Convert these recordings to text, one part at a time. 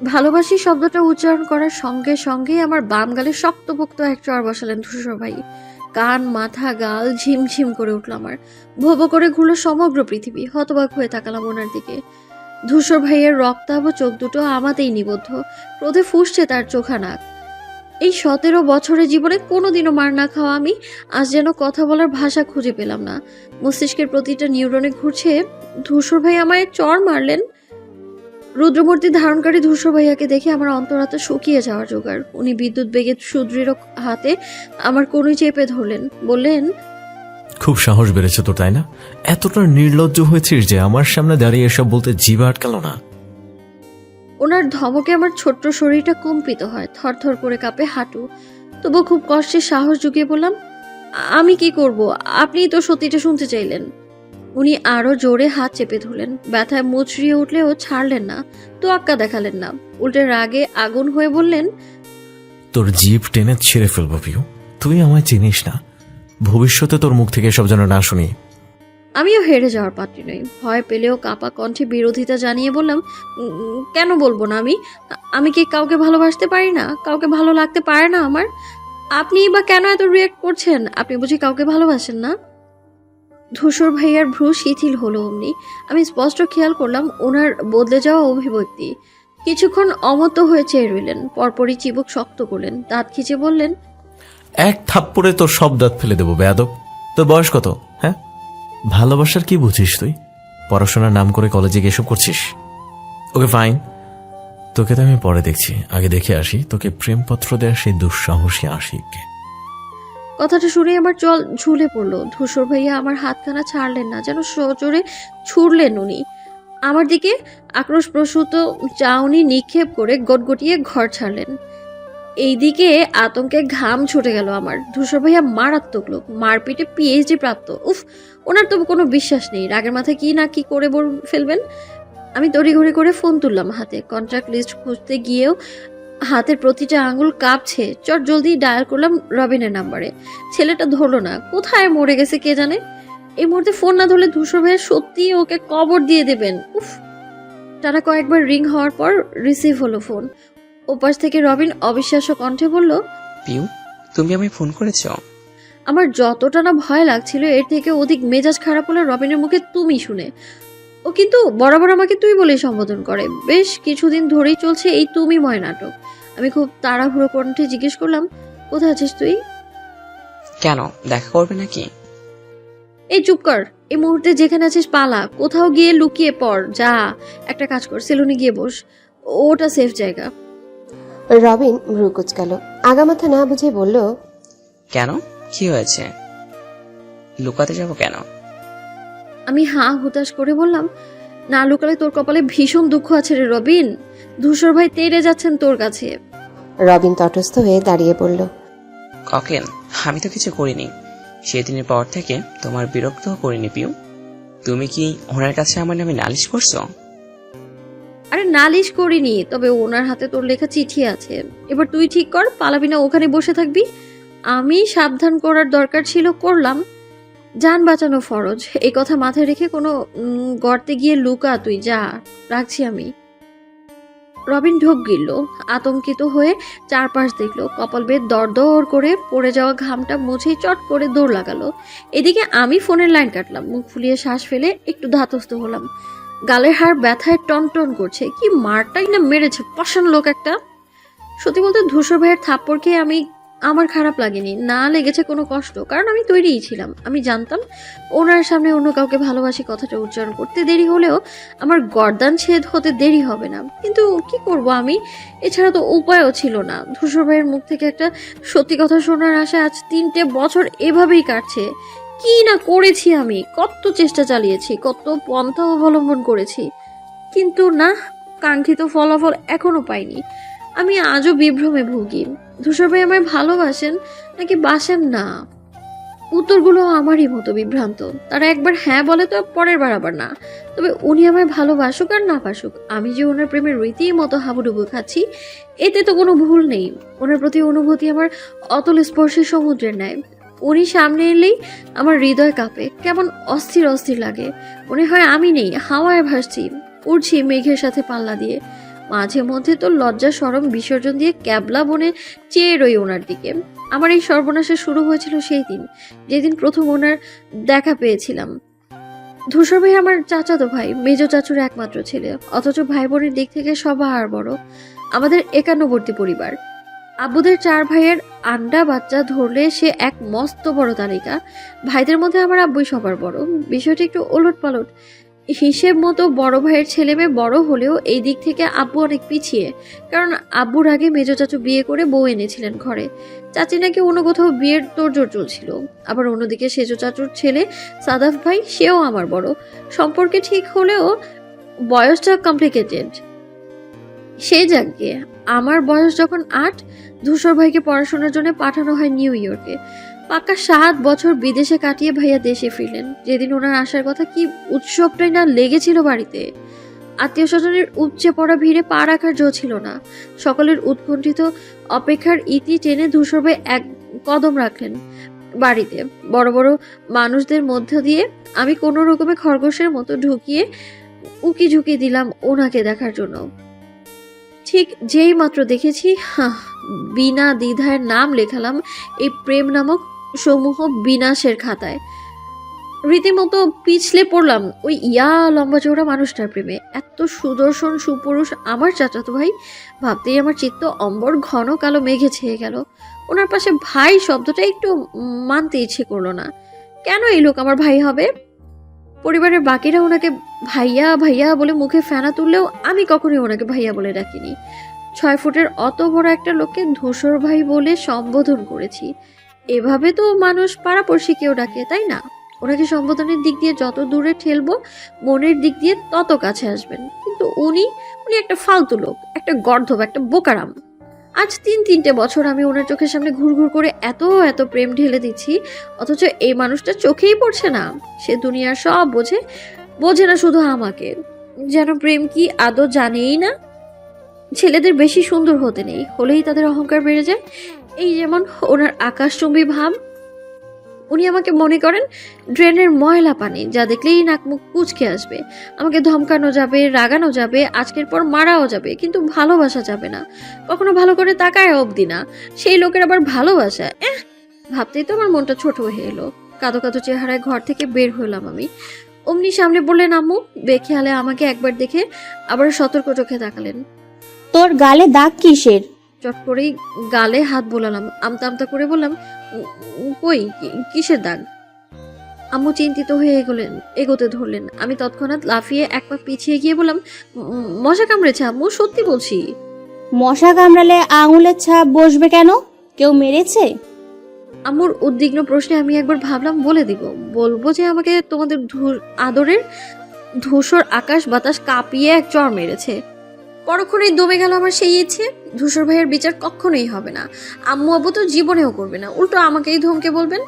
ভালোবাসি শব্দটা উচ্চারণ করার সঙ্গে সঙ্গেই আমার বাম গালে শক্তপোক্ত এক চড় বসালেন ধূসর ভাই। কান, মাথা, গাল ঝিমঝিম করে উঠল আমার। ভোবো করে ঘুরল সমগ্র পৃথিবী। হতবাক হয়ে তাকালাম ওনার দিকে। ধূসর ভাইয়ের রক্তাভ চোখ দুটো আমাতেই নিবদ্ধ। ক্রোধে ফুঁসছে তার চোখা নাক। এই 17 বছরের জীবনে কোনোদিনও মার না খাওয়া আমি আজ যেন কথা বলার ভাষা খুঁজে পেলাম না। মস্তিষ্কের প্রতিটা নিউরনে ঘুরছে, ধূসর ভাই আমায় চড় মারলেন। রুদ্রমূর্তি ধারণকারী ধূসর ভাইয়াকে দেখে আমার অন্তরাত্মা শুকিয়ে যাওয়ার জোগাড়। উনি বিদ্যুৎ বেগে সুদৃঢ় হাতে আমার কনুই চেপে ধরলেন, বললেন, খুব সাহস বেড়েছে তোর, তাই না? এতটা নির্লজ্জ হয়েছিস যে আমার সামনে দাঁড়িয়ে এসব বলতে জিভ আটকালো না। ওনার ধমকে আমার ছোট্ট শরীরটা কম্পিত হয়, থরথর করে কাঁপে হাঁটু। তবু খুব কষ্টে সাহস জুগিয়ে বললাম, আমি কি করব? আপনিই তো সত্যিটা শুনতে চাইলেন। উনি আরো জোরে হাত চেপে ধরলেন। ব্যথায় মুচড়িয়ে উঠলেও ছাড়লেন না, তো আক্কা দেখালেন না। উল্টে রাগে আগুন হয়ে বললেন, তোর জিভ টেনে ছেড়ে ফেলবো পিউ। তুই আমায় চিনিস না। ভবিষ্যতে তোর মুখ থেকে এসব যেন না শুনি। আমিও হেরে যাওয়ার পাত্রী নই। ভয় পেলেও কাঁপা কণ্ঠে বিরোধিতা জানিয়ে বললাম, কেন বলবো না? আমি কি কাউকে ভালোবাসতে পারি না? কাউকে ভালো লাগতে পারে না আমার? আপনি বা কেন এত রিয়েক্ট করছেন? আপনি বুঝি কাউকে ভালোবাসেন না? ধূসর ভাইয়ার ভ্রু শিথিল হলো অমনি। আমি স্পষ্ট খেয়াল করলাম ওনার বদলে যাওয়া অভিব্যক্তি। কিছুক্ষণ অমত হয়ে চেয়ে রইলেন, পরপরই চিবুক শক্ত করলেন, দাঁত খিচে বললেন, এক থাপ্পড়ে তোর সব দাঁত ফেলে দেবো বেয়াদব। তোর বয়স কত? হ্যাঁ, ভালোবাসার কি বুঝিস তুই? পড়াশোনার নাম করে কলেজে গিয়ে এসব করছিস? ওকে ফাইন, তোকে তো আমি পরে দেখছি। আগে দেখে আসি তোকে প্রেমপত্র দেওয়ার সেই দুঃসাহসী আশিককে। কথাটা শুনে আমার চল ঝুলে পড়লো। ধূসর ভাইয়া আমার হাতখানা ছাড়লেন না, যেন সজোরে ছুড়লেন উনি। আমার দিকে আক্রোশ প্রসূত চাউনি নিক্ষেপ করে গটগটিয়ে ঘর ছাড়লেন। এইদিকে আতঙ্কে ঘাম ছুটে গেল আমার। ধূসর ভাইয়া মারাত্মক লোক, মারপিটে পিএইচডি প্রাপ্ত। উফ, ওনার তো কোনো বিশ্বাস নেই। রাগের মাথায় কি না কি করে ফেলবেন। আমি তড়িঘড়ি করে ফোন তুললাম হাতে। কন্ট্যাক্ট লিস্ট খুঁজতে গিয়েও হাতের প্রতিটা আঙুল কাঁপছে। চট জলদি ডায়াল করলাম রবিনের নাম্বারে। ছেলেটা ধরলো না, কোথায় মরে গেছে কে জানে। এই মুহূর্তে ফোন না ধরলে ধূসর ভাইয়া সত্যি ওকে কবর দিয়ে দেবেন। উফ। টানা কয়েকবার রিং হওয়ার পর রিসিভ হলো ফোন। ওপাশ থেকে রবিন অবিশ্বাস্য কণ্ঠে বলল, পিউ, তুমি আমায় ফোন করেছো? আমার যতটা না ভয় লাগছিল এর থেকে অধিক মেজাজ খারাপ হলো রবিনের মুখে তুমি শুনে। ও কিন্তু বরাবর আমাকে তুই বলেই সম্বোধন করে। বেশ কিছুদিন ধরেই চলছে এই তুমিময় নাটক। আমি খুব তাড়াহুড়ো কণ্ঠে জিজ্ঞেস করলাম, কোথায় আছিস তুই? কেন, দেখা করবে নাকি? এই চুপ কর। এই মুহূর্তে যেখানে আছিস পালা, কোথাও গিয়ে লুকিয়ে পড়। যা, একটা কাজ কর, সেলুনে গিয়ে বস, ওটা সেফ জায়গা। রবিন ভ্রু কুঁচকাল, আগামাথা না বুঝে বলল, কেন, কি হয়েছে? লুকাতে যাব কেন? আমি হাঁ হুতাশ করে বললাম, না লুকালে তোর কপালে ভীষণ দুঃখ আছে রে রবিন। ধূসর ভাই তেড়ে যাচ্ছেন তোর কাছে। রবিন তটস্থ হয়ে দাঁড়িয়ে পড়ল। ককেন, আমি তো কিছু করিনি। সেদিনের পর থেকে তোমার বিরক্ত করিনি পিউ। তুমি কি ওনার কাছে আমার নামে নালিশ করছো? আরে নালিশ করিনি, তবে ওনার হাতে তোর লেখা চিঠি আছে। এবার তুই ঠিক কর, পালাবি না ওখানে বসে থাকবি? আমি সাবধান করার দরকার ছিল, করলাম। জান বাঁচানো ফরজ, এই কথা মাথায় রেখে কোনো গর্তে গিয়ে লুকা তুই। যা, রাখছি আমি। রবিন ঢোক গিলল, আতঙ্কিত হয়ে চারপাশ দেখলো। কপাল বেয়ে দরদর করে পড়ে যাওয়া ঘামটা মুছেই চট করে দৌড় লাগালো। এদিকে আমি ফোনের লাইন কাটলাম। মুখ ফুলিয়ে শ্বাস ফেলে একটু ধাতস্থ হলাম। গালের হাড় ব্যথায় টনটন করছে। কি মারটাই না মেরেছে, পাষাণ লোক একটা। সত্যি বলতে ধূসর ভাইয়ের থাপ্পড় খেয়ে আমার খারাপ লাগেনি, না লেগেছে কোনো কষ্ট, কারণ আমি তৈরিই ছিলাম। আমি জানতাম ওনার সামনে অন্য কাউকে ভালোবাসি কথাটা উচ্চারণ করতে দেরি হলেও আমার গর্দান ছেদ হতে দেরি হবে না। কিন্তু কি করব আমি, এছাড়া তো উপায়ও ছিল না। ধূসর ভাইয়ের মুখ থেকে একটা সত্যি কথা শোনার আশা আজ 3টে বছর এভাবেই কাটছে। কি না করেছি আমি, কত চেষ্টা চালিয়েছি, কত পন্থা অবলম্বন করেছি, কিন্তু না, কাঙ্ক্ষিত ফলাফল এখনো পাইনি। আমি আজও বিভ্রমে ভুগি। ধূসর ভাই আমায় ভালোবাসেন নাকি বাসেন না, উত্তরগুলো আমারই মতো বিভ্রান্ত। তারা একবার হ্যাঁ বলে তো পরের বার আবার না। তবে উনি আমায় ভালোবাসুক আর না বাসুক, আমি যে ওনার প্রেমের রীতির মতো হাবুডুবু খাচ্ছি, এতে তো কোনো ভুল নেই। ওনার প্রতি অনুভূতি আমার অতল স্পর্শী সমুদ্রের ন্যায়। উনি সামনে এলেই আমার হৃদয় কাঁপে, কেমন অস্থির অস্থির লাগে। মনে হয় আমি নেই, হাওয়ায় ভাসছি, উড়ছি মেঘের সাথে পাল্লা দিয়ে। মাঝে মধ্যে তো লজ্জা শরম বিসর্জন দিয়ে ক্যাবলা বনে চেয়ে রই ওনার দিকে। আমার এই সর্বনাশা শুরু হয়েছিল সেই দিন, যেদিন প্রথম ওনার দেখা পেয়েছিলাম। ধূসর ভাই আমার চাচাতো ভাই, মেজ চাচুর একমাত্র ছেলে, অথচ ভাই বোনের দিক থেকে সবার বড়। আমাদের একান্নবর্তী পরিবার। আব্বুদের 4 ভাইয়ের আন্ডা বাচ্চা ধরলে সে এক মস্ত বড় তালিকা। ভাইদের মধ্যে আমার আব্বুই সবার বড়। বিষয়টা একটু ওলট পালট। হিসেব মতো বড় ভাইয়ের ছেলে মেয়ে বড় হলেও এই দিক থেকে আব্বু অনেক পিছিয়ে, কারণ আব্বুর আগে মেজ চাচু বিয়ে করে বউ এনেছিলেন ঘরে। চাচি নাকি অন্য কোথাও বিয়ের তোড়জোড় চলছিল। আবার অন্যদিকে সেজ চাচুর ছেলে সাদাফ ভাই, সেও আমার বড়। সম্পর্কে ঠিক হলেও বয়সটা কমপ্লিকেটেড। সেই যাকে আমার বয়স যখন 8, ধূসর ভাইকে পড়াশোনার জন্য পাঠানো হয় নিউ ইয়র্কে। পাক্কা 7 বছর বিদেশে কাটিয়ে ভাইয়া দেশে ফিরলেন। যেদিন ওনার আসার কথা, কি উৎসবটাই না লেগেছিল বাড়িতে। আত্মীয় স্বজনের উপচে পড়া ভিড়ে পা রাখার জো ছিল না। সকলের উৎকণ্ঠিত অপেক্ষার ইতি টেনে ধূসর ভাই এক কদম রাখলেন বাড়িতে। বড় বড় মানুষদের মধ্য দিয়ে আমি কোনো রকমে খরগোশের মতো ঢুকিয়ে উকি ঝুঁকি দিলাম ওনাকে দেখার জন্য। ঠিক যেই মাত্র দেখেছি, বিনা দ্বিধায় নাম লেখালাম এই প্রেম নামক সমূহ বিনাশের খাতায়। রীতিমতো পিছলে পড়লাম ওই লম্বা চৌড়া মানুষটার প্রেমে। এত সুদর্শন সুপুরুষ আমার চাচাতো ভাই, ভাবতেই আমার চিত্ত অম্বর ঘন কালো মেঘে ছেয়ে গেল। ওনার পাশে ভাই শব্দটা একটু মানতে ইচ্ছে করলো না। কেন এই লোক আমার ভাই হবে? পরিবারের বাকিরা ওনাকে ভাইয়া ভাইয়া বলে মুখে ফেনা তুললেও আমি কখনোই ওনাকে ভাইয়া বলে ডাকিনি। 6 ফুটের অত বড় একটা লোককে ধূসর ভাই বলে সম্বোধন করেছি। এভাবে তো মানুষ পাড়াপড়শি কেউ ডাকে, তাই না? ওনাকে সম্বোধনের দিক দিয়ে যত দূরে ঠেলবো, মনের দিক দিয়ে তত কাছে আসবেন। কিন্তু উনি একটা ফালতু লোক, একটা গর্ধব, একটা বোকারাম। আজ 3 বছর আমি ওনার চোখের সামনে ঘুরঘুর করে এত এত প্রেম ঢেলে দিচ্ছি, অথচ এই মানুষটা চোখেই পড়ছে না। সে দুনিয়ার সব বোঝে না শুধু আমাকে। যেন প্রেম কি আদৌ জানেই না। ছেলেদের বেশি সুন্দর হতে নেই, হলেই তাদের অহংকার বেড়ে যায়। এই যেমন ওনার আকাশচুম্বী ভাব। উনি আমাকে মনে করেন ড্রেনের ময়লা পানি, যা দেখলেই নাক মুখ কুচকে আসবে। আমাকে ধমকানো যাবে, রাগানো যাবে, আজকের পর মারাও যাবে, কিন্তু ভালোবাসা যাবে না। কখনো ভালো করে তাকায় অবধি না। সেই লোকের আবার ভালোবাসা, ভাবতেই তো আমার মনটা ছোট হয়ে এলো। কাঁদো কাঁদো চেহারায় ঘর থেকে বের হলাম আমি। অমনি সামনে বললেন আম্মু। বেখেয়ালে আমাকে একবার দেখে আবার সতর্ক চোখে তাকালেন। তোর গালে দাগ কিসের? চট করেই গালে হাত বোলালাম। আমতা আমতা করে বললাম, কই কিসের দাগ? আম্মু চিন্তিত হয়ে এগোতে ধরলেন। আমি তৎক্ষণাৎ লাফিয়ে এক পা পিছিয়ে গিয়ে বললাম, মশা কামড়েছে আম্মু, সত্যি বলছি। মশা কামড়ালে আঙুলের ছাপ বসবে কেন? কেউ মেরেছে? আম্মুর উদ্বিগ্ন প্রশ্নে আমি একবার ভাবলাম বলবো যে আমাকে তোমাদের আদরের ধূসর আকাশ বাতাস কাঁপিয়ে এক চড় মেরেছে। পরক্ষণেই দমে গেল আমার সেই ইচ্ছে। ধূসর ভাইয়ের বিচার কখনোই হবে না, আম্মু আব্বু তো জীবনেও করবে না, উল্টো আমাকেই ধমকে বলবেন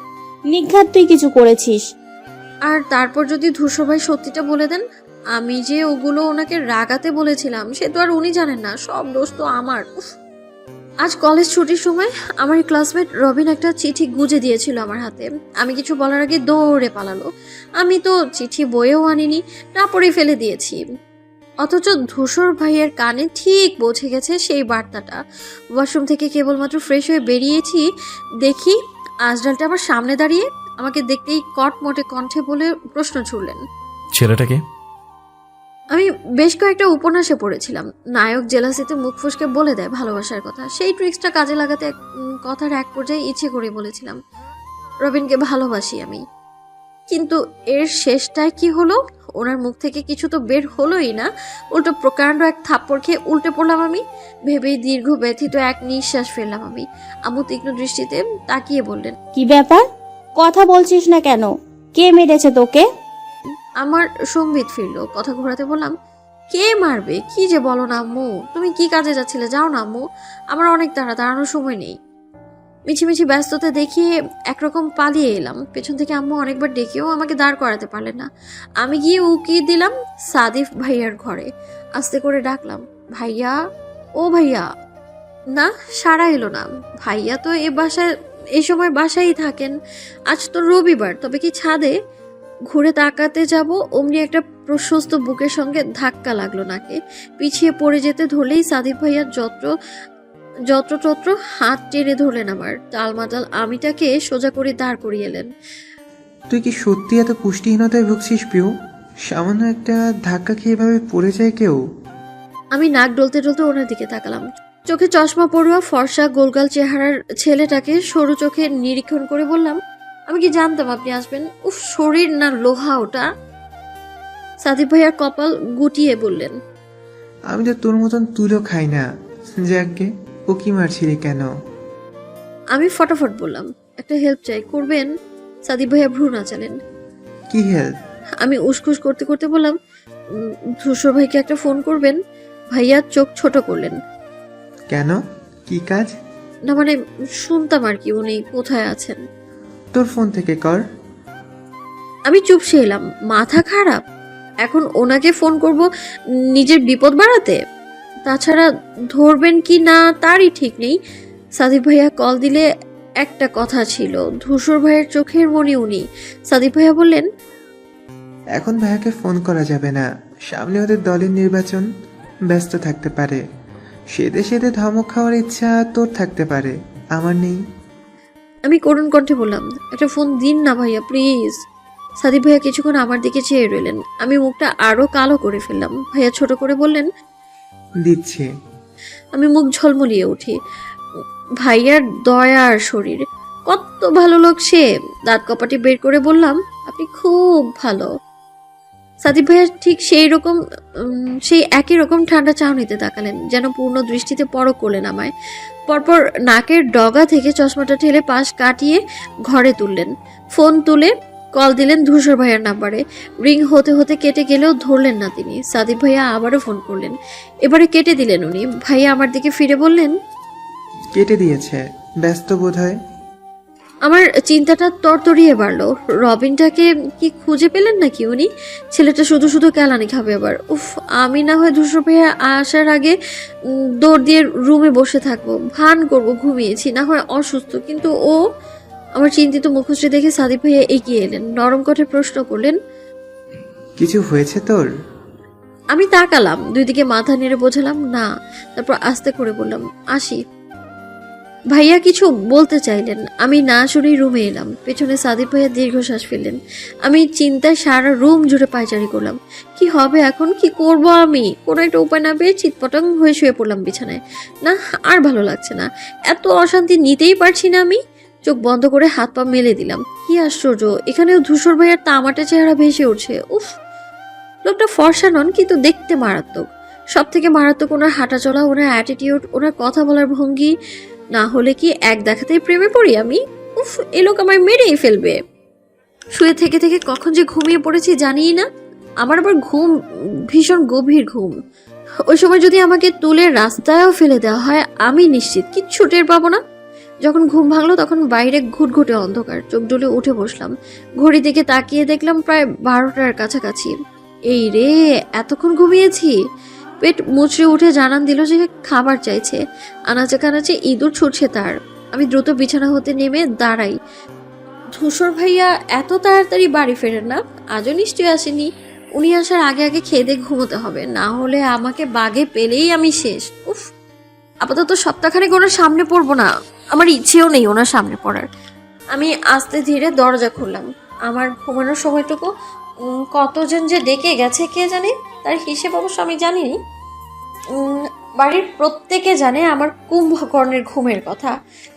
নিঘাত তুই কিছু করেছিস। আর তারপর যদি ধূসর ভাই সত্যিটা বলে দেন, আমি যে ওগুলো ওনাকে রাগাতে বলেছিলাম সে তো আর উনি জানেন না, সব দোষ তো আমার। আজ কলেজ ছুটির সময় আমার ক্লাসমেট রবিন একটা চিঠি গুজে দিয়েছিল আমার হাতে। আমি কিছু বলার আগে দৌড়ে পালালো। আমি তো চিঠি বইয়েও আনিনি, না পড়ে ফেলে দিয়েছি। অথচ ধূসর ভাইয়ের কানে ঠিক পৌঁছে গেছে সেই বার্তাটা। ওয়াশরুম থেকে কেবলমাত্র ফ্রেশ হয়ে বেরিয়েছি, দেখি আজরালটা আমার সামনে দাঁড়িয়ে। আমাকে দেখতেই কটমটে কণ্ঠে বলে প্রশ্ন ছুড়লেন, ছেলেটাকে? আমি বেশ কয়েকটা উপন্যাসে পড়েছিলাম, নায়ক জেলাসিতে মুখ ফুসকে বলে দেয় ভালোবাসার কথা। সেই ট্রিক্সটা কাজে লাগাতে কথার এক পর্যায়ে ইচ্ছে করে বলেছিলাম, রবিনকে ভালোবাসি আমি। কিন্তু এর শেষটায় কি হলো? ওনার মুখ থেকে কিছু তো বের হলোই না, উল্টো প্রকাণ্ড এক থাপ্পড় খেয়ে উল্টে পড়লাম আমি। ভেবেই দীর্ঘ ব্যথিত এক নিঃশ্বাস ফেললাম আমি। আম্মু তীক্ষ্ণ দৃষ্টিতে তাকিয়ে বললেন, কি ব্যাপার? কথা বলছিস না কেন? কে মেরেছে তোকে? আমার সম্বিত ফিরলো। কথা ঘোরাতে বললাম, কে মারবে? কি যে বলো না আম্মু, তুমি কি কাজে যাচ্ছিলে? যাও না আম্মু, আমার অনেক দাঁড়ানোর সময় নেই। মিছিমিছি ব্যস্ততা দেখিয়ে একরকম পালিয়ে এলাম। পেছন থেকে আম্মু অনেকবার ডেকেও আমাকে দাঁড় করাতে পারলেন না। আমি গিয়ে উকি দিলাম সাদিফ ভাইয়ার ঘরে। আস্তে করে ডাকলাম, ভাইয়া, ও ভাইয়া। না, সাড়া এলো না। ভাইয়া তো এ বাসায় এই সময় বাসায় থাকেন। আজ তো রবিবার, তবে কি ছাদে? ঘুরে তাকাতে যাব, অমনি একটা প্রশস্ত বুকের সঙ্গে ধাক্কা লাগলো নাকে। পিছিয়ে পড়ে যেতে ধরলেই সাদিক ভাইয়া যত্র হাত টেনে ধরলেন আমার। টালমাটাল আমিটাকে সোজা করে দাঁড় করিয়ে এলেন। তুই কি সত্যি এত পুষ্টিহীনতায় ভুগছিস পিউ? সামান্য একটা ধাক্কা খেয়ে এভাবে পড়ে যায় কেউ? আমি নাক ডলতে ডলতে ওনার দিকে তাকালাম। চোখে চশমা পড়ুয়া ফর্সা গোলগাল চেহারার ছেলেটাকে সরু চোখে নিরীক্ষণ করে বললাম, আমি কি জানতাম আপনি আসবেন? উফ, শরীর না লোহা ওটা। সাদিক ভাইয়ার কপাল গুটিয়ে বললেন, আমি তো তোর মতন তুলো খাই না। যাকগে, ও কি মারছিলি কেন? আমি ফটাফট বললাম, একটা হেল্প চাই, করবেন? সাদিক ভাইয়া ভ্রু নাচালেন। কি হেল্প? আমি উসখুস করতে করতে বললাম, ধূসর ভাইকে একটা ফোন করবেন। ভাইয়া চোখ ছোট করলেন। কেন? কি কাজ? না মানে শুনতাম আর কি উনি কোথায় আছেন। তোর ফোন থেকে কর। আমি চুপসে এলাম। মাথা খারাপ? এখন ওনাকে ফোন করব নিজের বিপদ বাড়াতে? তাছাড়া ধরবেন কি না তারই ঠিক নেই। সাদিক ভাইয়া কল দিলে একটা কথা ছিল, ধূসর ভাইয়ের চোখের মনি উনি। সাদিক ভাইয়া বললেন, এখন ভাইয়াকে ফোন করা যাবে না, সামনে ওদের দলের নির্বাচন, ব্যস্ত থাকতে পারে। সেদে সেদে ধমক খাওয়ার ইচ্ছা তোর থাকতে পারে, আমার নেই। আমি করুণ কণ্ঠে বললাম, একটা ফোন দিন না ভাইয়া প্লিজ। সাদিক ভাইয়া কিছুক্ষণ আমার দিকে চেয়ে রইলেন। আমি মুখটা আরো কালো করে ফেললাম। ভাইয়া ছোট করে বললেন, দিচ্ছে। আমি মুখ ঝলমলিয়ে উঠি। ভাইয়ার দয়ার শরীর, কত ভালো লোক সে। দাঁত কপাটি বের করে বললাম, আপনি খুব ভালো। সাদিক ভাইয়া ঠিক সেই একই রকম ঠান্ডা চাহনিতে তাকালেন, যেন পূর্ণ দৃষ্টিতে পরখ করলেন আমায়। পরপর নাকের ডগা থেকে চশমাটা ঠেলে পাশ কাটিয়ে ঘরে তুললেন। ফোন তুলে কল দিলেন ধূসর ভাইয়ার নাম্বারে। রিং হতে হতে কেটে গেলেও ধরলেন না তিনি। সাদিক ভাইয়া আবারও ফোন করলেন। এবারে কেটে দিলেন উনি। ভাইয়া আমার দিকে ফিরে বললেন, কেটে দিয়েছে, ব্যস্ত বোধ হয়। আমার চিন্তাটা তরতরিয়ে বাড়লো। রবিনটাকে কি খুঁজে পেলেন নাকি উনি? ছেলেটা শুধু শুধু কেলানি খাবে আবার। উফ, আমি না হয় ধূসর ভাইয়া আসার আগে দৌড় দিয়ে রুমে বসে থাকবো, ভান করবো ঘুমিয়েছি, না হয় অসুস্থ। কিন্তু ও? আমার চিন্তিত মুখশ্রী দেখে সাদিক ভাইয়া এগিয়ে এলেন, নরম কণ্ঠে প্রশ্ন করলেন, কিছু হয়েছে তোর? আমি তাকালাম, দুই দিকে মাথা নেড়ে বোঝালাম না। তারপর আস্তে করে বললাম, আসি। ভাইয়া কিছু বলতে চাইলেন, আমি না শুনেই রুমে এলাম। পেছনে সাদিক ভাইয়া দীর্ঘশ্বাস ফেললেন। আমি চিন্তায় সারা রুম জুড়ে পায়চারি করলাম। কি হবে এখন? কি করব আমি? কোনো একটা উপায় না পেয়ে চিৎপটাং হয়ে শুয়ে পড়লাম বিছানায়। না, আর ভালো লাগছে না। এত অশান্তি নিতেই পারছি না আমি। চোখ বন্ধ করে হাত পা মেলে দিলাম। কি আশ্চর্য, এখানেও ধূসর ভাইয়ার তামাটে চেহারা ভেসে উঠছে। উফ, লোকটা ফর্সা নন, কিন্তু দেখতে মারাত্মক। সব থেকে মারাত্মক ওনার হাঁটা চলা, ওনার অ্যাটিটিউড, ওনার কথা বলার ভঙ্গি। না হলে কি এক দেখাতেই প্রেমে পড়ি আমি? উফ, এ লোক আমায় মেরেই ফেলবে। শুয়ে থেকে থেকে কখন যে ঘুমিয়ে পড়েছি জানিই না। আমার আবার ঘুম ভীষণ গভীর ঘুম। ওই সময় যদি আমাকে তুলে রাস্তায়ও ফেলে দেওয়া হয়, আমি নিশ্চিত কিচ্ছু টের পাবো না। যখন ঘুম ভাঙলো তখন বাইরে ঘুটঘুটে অন্ধকার। চোখ ডুলে উঠে বসলাম। ঘড়ি দিকে তাকিয়ে দেখলাম প্রায় 12টার কাছাকাছি। এই রে, এতক্ষণ ঘুমিয়েছি। পেট মুচড়ে উঠে জানান দিল যে খাবার চাইছে। আনাচে কানাচে ইঁদুর ছুটছে তার। আমি দ্রুত বিছানা হতে নেমে দাঁড়াই। ধূসর ভাইয়া এত তাড়াতাড়ি বাড়ি ফেরেন না, আজও নিশ্চয়ই আসেনি। উনি আসার আগে আগে খেয়ে দিয়ে ঘুমোতে হবে, না হলে আমাকে বাগে পেলেই আমি শেষ। উফ, আপাতত সপ্তাহখানেক ওনার সামনে পড়বো না। আমার ইচ্ছেও নেই ওনার সামনে পড়ার। আমি আস্তে ধীরে দরজা খুললাম। আমার ঘুমানোর সময়টুকু কতজন যে ডেকে গেছে কে জানে, তার হিসেব অবশ্য আমি জানিনি। বাড়ির প্রত্যেকে জানে আমার কুম্ভকর্ণের ঘুমের কথা।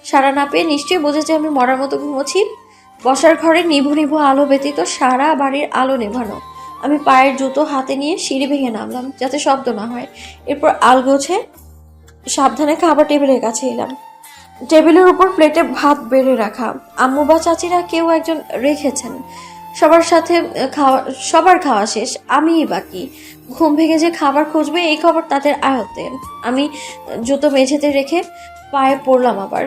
সারা না পেয়ে নিশ্চয়ই বুঝেছে আমি মরার মতো ঘুমোচ্ছি। বসার ঘরে নিভু নিভু আলো ব্যতীত সারা বাড়ির আলো নেভানো। আমি পায়ের জুতো হাতে নিয়ে সিঁড়ি ভেঙে নামলাম যাতে শব্দ না হয়। এরপর আলগোছে সাবধানে খাবার টেবিলের কাছে এলাম। টেবিলের উপর প্লেটে ভাত বেড়ে রাখা। আম্মু বা চাচিরা কেউ একজন রেখেছেন। সবার খাওয়া শেষ, আমিই বাকি। ঘুম ভেঙে যে খাবার খুঁজবে এই খবর তাদের আয়ত্তে। আমি জুতো মেঝেতে রেখে পায়ে পড়লাম আবার।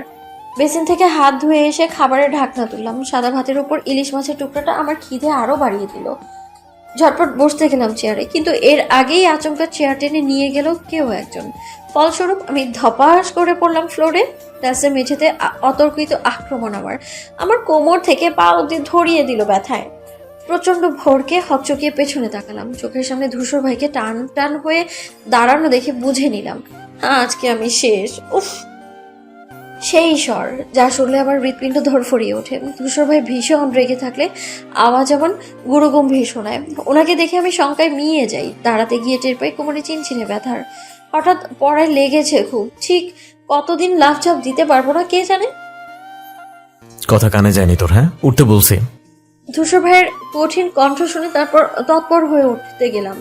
বেসিন থেকে হাত ধুয়ে এসে খাবারের ঢাকনা তুললাম। সাদা ভাতের উপর ইলিশ মাছের টুকরাটা আমার খিদে আরো বাড়িয়ে দিল। ঝটপট বসতে গেলাম চেয়ারে, কিন্তু এর আগেই আচমকা চেয়ার টেনে নিয়ে গেল কেউ একজন। ফলস্বরূপ আমি ধপাস করে পড়লাম ফ্লোরে। ক্লাসের মেঝেতে অতর্কিত আক্রমণ আমার কোমর থেকে পা অব্দি ধরিয়ে দিল ব্যথায়। প্রচন্ড ভোরকে হকচকিয়ে পেছনে তাকালাম। চোখের সামনে ধূসর ভাইকে টান টান হয়ে দাঁড়ানো দেখে বুঝে নিলাম আজকে আমি শেষ। উফ, সেই স্বর যা শুনলে আবার হৃৎপিণ্ড ধরফরিয়ে ওঠে। ধূসর ভাই ভীষণ রেগে থাকলে আওয়াজ এমন গুরুগম্ভীর শোনায়। ওনাকে দেখে আমি শঙ্কায় মিয়ে যাই। দাঁড়াতে গিয়ে টের পাই কোমরে চিনচিনে ব্যথার। হঠাৎ পড়ায় লেগেছে খুব। ঠিক কতদিন লাফঝাপ দিতে পারবো না কে জানে। কথা কানে যায়নি তোর? হ্যাঁ, উঠতে বলছি। ধূসর ভাইয়ের কঠিন কণ্ঠ শুনে তারপর তৎপর হয়ে উঠতে গেলাম।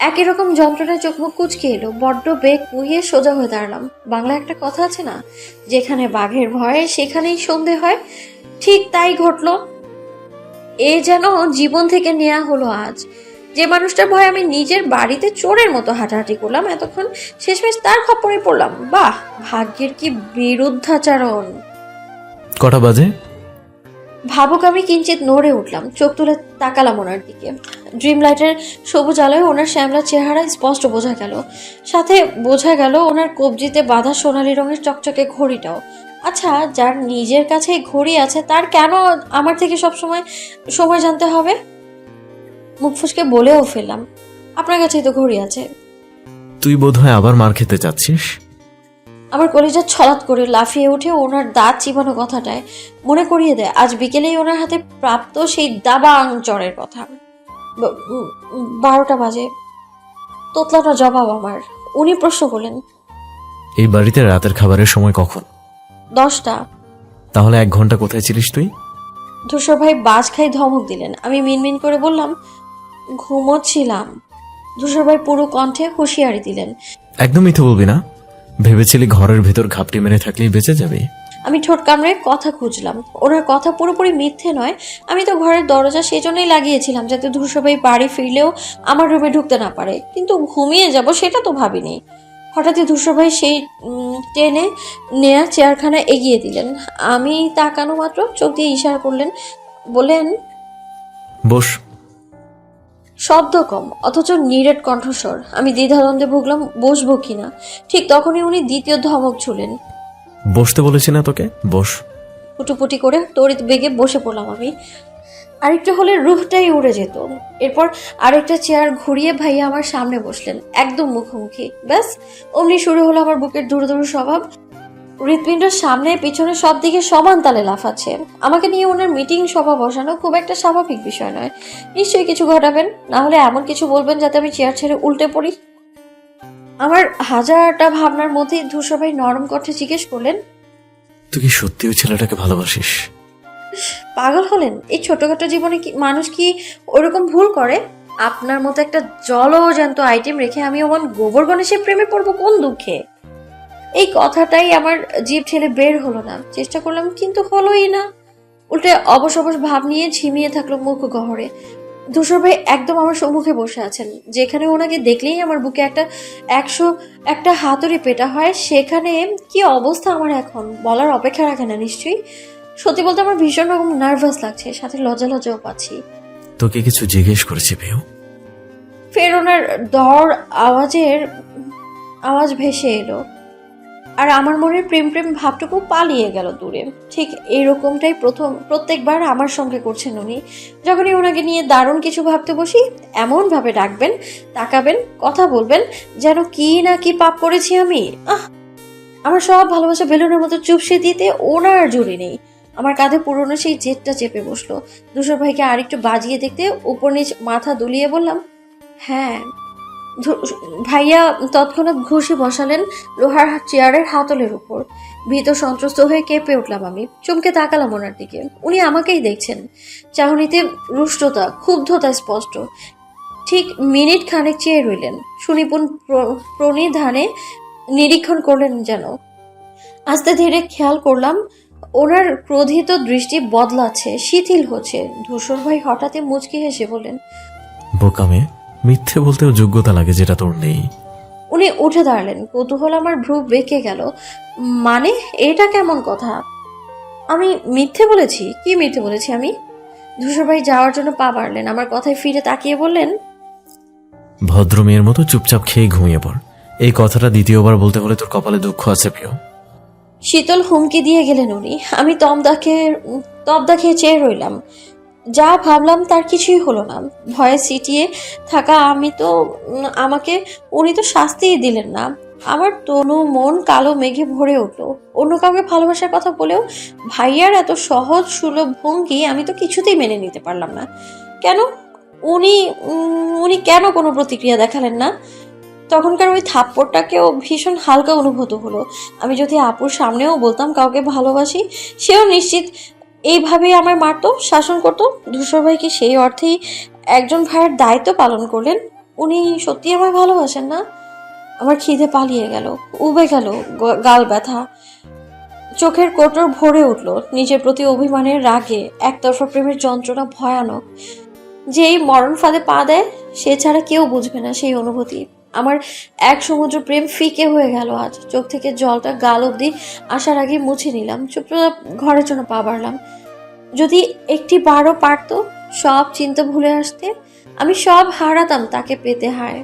একই রকম যন্ত্রণায় চোখ মুখ কুচকে এলো। বড্ড বেগ পুহিয়ে সোজা হয়ে দাঁড়ালাম। বাংলা একটা কথা আছে না, যেখানে বাঘের ভয়ে সেখানেই সন্ধে হয়। ঠিক তাই ঘটলো। এ যেন জীবন থেকে নেওয়া হলো আজ। যে মানুষটার ভয়ে আমি নিজের বাড়িতে চোরের মতো হাঁটাহাঁটি করলাম, এতক্ষণ শেষমেশ তার খপ্পরে পড়লাম। বাহ, ভাগ্যের কি বিরুদ্ধাচরণ। কটা বাজে? ভাবুক আমি কিঞ্চিত নড়ে উঠলাম। চোখ তুলে তাকালাম ওনার দিকে। ড্রিম লাইটের সবুজ আলোয় ওনার শ্যামলা চেহারা স্পষ্ট বোঝা গেল। সাথে বোঝা গেল ওনার কবজিতে বাঁধা সোনালী রঙের চকচকে ঘড়িটাও। আচ্ছা, যার নিজের কাছে ঘড়ি আছে তার কেন আমার থেকে সবসময় সময় জানতে হবে? মুখ ফুসকে বলেও ফেললাম, আপনার কাছেই তো ঘড়ি আছে। তুই বোধহয় আবার মার খেতে চাচ্ছিস। আমার কলিজা ছলাৎ করে লাফিয়ে উঠে ওনার দাঁত চিবানো কথাটায় মনে করিয়ে দেয় আজ বিকেলেই ওনার হাতে প্রাপ্ত সেই দাবাং চরের কথা। 12টা বাজে। তোতলাটা জবাব আমার। উনি প্রশ্ন করলেন, এই বাড়িতে রাতের খাবারের সময় কখন? 10টা। তাহলে 1 ঘন্টা কোথায় ছিলিস তুই? ধূসর ভাই বাজ খাই ধমক দিলেন। আমি মিনমিন করে বললাম, ঘুমোচ্ছিলাম। ধূসর ভাই পুরো কণ্ঠে হুঁশিয়ারি দিলেন, একদম মিথ্যে বলবি না। ভেবেছিলি ঘরের ভেতর ঘাপটি মেরে থাকলেই বেঁচে যাবে? আমি ঠোঁট কামড়ে কথা খুঁজলাম। ওনার কথা পুরোপুরি মিথ্যে নয়। আমি তো ঘরের দরজা সেজন্যই লাগিয়েছিলাম যাতে ধূসর ভাই বাড়ি ফিরলেও আমার রুমে ঢুকতে না পারে, কিন্তু ঘুমিয়ে যাব সেটা তো ভাবিনি। হঠাৎই ধূসর ভাই সেই টেনে নেয়া চেয়ারখানা এগিয়ে দিলেন। আমি তাকানো মাত্র চোখ দিয়ে ইশারা করলেন, বলেন, বস। শব্দ কম অথচ নিরেট কণ্ঠস্বর। আমি দ্বিধাদ্বন্দ্বে ভুগলাম বসবো কিনা। ঠিক তখনই উনি দ্বিতীয় ধমক ছুলেন। বসতে বলেছি না তোকে? বস। পুটুপুটি করে তড়িৎ বেগে বসে পড়লাম আমি। আরেকটু হলে রুহটাই উড়ে যেত। এরপর আরেকটা চেয়ার ঘুরিয়ে ভাইয়া আমার সামনে বসলেন, একদম মুখোমুখি। ব্যাস, অমনি শুরু হলো আমার বুকের দুরু দুরু স্বভাব। হৃৎপিণ্ড সামনে পিছনে সব দিকে সমান তালে লাফাচ্ছে। আমাকে নিয়ে ওনার মিটিং সভা বসানো খুব একটা স্বাভাবিক বিষয় নয়। নিশ্চয়ই কিছু ঘটাবেন, না হলে এমন কিছু বলবেন যাতে আমি চেয়ার ছেড়ে উল্টে পড়ি। আমার হাজারটা ভাবনার মধ্যেই ধূসর ভাই নরম কণ্ঠে জিজ্ঞেস করলেন, তুই কি সত্যি ওই ছেলেটাকে ভালোবাসিস? পাগল হলেন? এই ছোটখাটো জীবনে কি মানুষ কি ওরকম ভুল করে? আপনার মতো একটা জলজ্যান্ত আইটেম রেখে আমি অমন গোবর গণেশের প্রেমে পড়বো কোন দুঃখে? এই কথাটাই আমার জিভ ঠেলে বের হলো না। চেষ্টা করলাম কিন্তু হলোই না। উল্টে অবশ অবশ ভাব নিয়ে ঝিমিয়ে থাকলো মুখ গহরে। ধূসর ভাই একদম আমার সম্মুখে বসে আছেন। যেখানে ওনাকে দেখলেই আমার বুকে 101টা হাতুড়ি পেটা হয়, সেখানে কি অবস্থা আমার এখন বলার অপেক্ষা রাখে না নিশ্চয়ই। সত্যি বলতে আমার ভীষণ রকম নার্ভাস লাগছে, সাথে লজ্জা লজ্জাও পাচ্ছি। তোকে কিছু জিজ্ঞেস করেছি পেও? ফের ওনার দর আওয়াজ ভেসে এলো, আর আমার মনের প্রেম প্রেম ভাবটুকু পালিয়ে গেল দূরে। ঠিক এরকমটাই প্রত্যেকবার আমার সঙ্গে করছেন উনি। যখনই ওনাকে নিয়ে দারুণ কিছু ভাবতে বসি, এমন ভাবে ডাকবেন, তাকাবেন, কথা বলবেন যেন কি না কি পাপ করেছি আমি। আমার সব ভালোবাসা বেলুনের মতো চুপসে দিতে ওনার জুড়ি নেই। আমার কাঁধে পুরনো সেই জেদটা চেপে বসলো। ধূসর ভাইকে আরেকটু বাজিয়ে দেখতে উপর নিচ মাথা দুলিয়ে বললাম, হ্যাঁ। ভাইয়া তৎক্ষণাৎ ঘুষি বসালেন লোহার চেয়ারের হাতলের উপর। ভীত সন্ত্রস্ত হয়ে কেঁপে উঠলাম আমি। চমকে তাকালাম ওনার দিকে। উনি আমাকেই দেখছেন। চাহনিতে রুষ্টতা, ক্ষুব্ধতা স্পষ্ট। ঠিক মিনিট খানেক চেয়ে রইলেন। সুনিপুণ প্রণিধানে নিরীক্ষণ করলেন যেন। আস্তে ধীরে খেয়াল করলাম ওনার ক্রোধিত দৃষ্টি বদলাচ্ছে, শিথিল হচ্ছে। ধূসর ভাই হঠাৎই মুচকি হেসে বললেন, বোকামে, মিথ্যে বলতেও যোগ্যতা লাগে যেটা তোর নেই। উনি উঠে দাঁড়ালেন। কৌতূহল আমার ভ্রু বেঁকে গেল। মানে এটা কেমন কথা? আমি মিথ্যে বলেছি? কি মিথ্যে বলেছি আমি? ধূসরভাই যাওয়ার জন্য পা বাড়লেন, আমার কথায় ফিরে তাকিয়ে বললেন, ভদ্র মেয়ের মতো চুপচাপ খেয়ে ঘুমিয়ে পড়। এই কথাটা দ্বিতীয়বার বলতে হলে তোর কপালে দুঃখ আছে প্রিয়। শীতল হুমকি দিয়ে গেলেন উনি। আমি তবদা খেয়ে চেয়ে রইলাম। যা ভাবলাম তার কিছুই হলো না। ভয়ে সিটিয়ে থাকা আমাকে উনি তো শাস্তিই দিলেন না। আমার তনু মন কালো মেঘে ভরে উঠল। অন্য কাউকে ভালোবাসার কথা বলেও ভাইয়ার এত সহজ সুলভ ভঙ্গি আমি তো কিছুতেই মেনে নিতে পারলাম না। কেন উনি কেন কোনো প্রতিক্রিয়া দেখালেন না? তখনকার ওই থাপ্পড়টাকেও ভীষণ হালকা অনুভূত হলো। আমি যদি আপুর সামনেও বলতাম কাউকে ভালোবাসি, সেও নিশ্চিত এইভাবেই আমায় মারতো, শাসন করতো। ধূসর ভাই কি সেই অর্থেই একজন ভাইয়ের দায়িত্ব পালন করলেন? উনি সত্যি আমায় ভালোবাসেন না? আমার খিদে পালিয়ে গেল, উবে গেল, গাল ব্যথা, চোখের কোটর ভরে উঠল। নিজের প্রতি অভিমানের রাগে, একতরফা প্রেমের যন্ত্রণা ভয়ানক। যেই মরণ ফাঁদে পা দেয় সে ছাড়া কেউ বুঝবে না সেই অনুভূতি। আমার এক সমুদ্র প্রেম ফিকে হয়ে গেল আজ। চোখ থেকে জলটা গাল অবধি আসার আগে মুছে নিলাম। চুপচাপ ঘরের জন্য পা বাড়লাম। যদি একটি বারও পারতো সব চিন্তা ভুলে আসতে। আমি সব হারাতাম তাকে পেতে। হায়,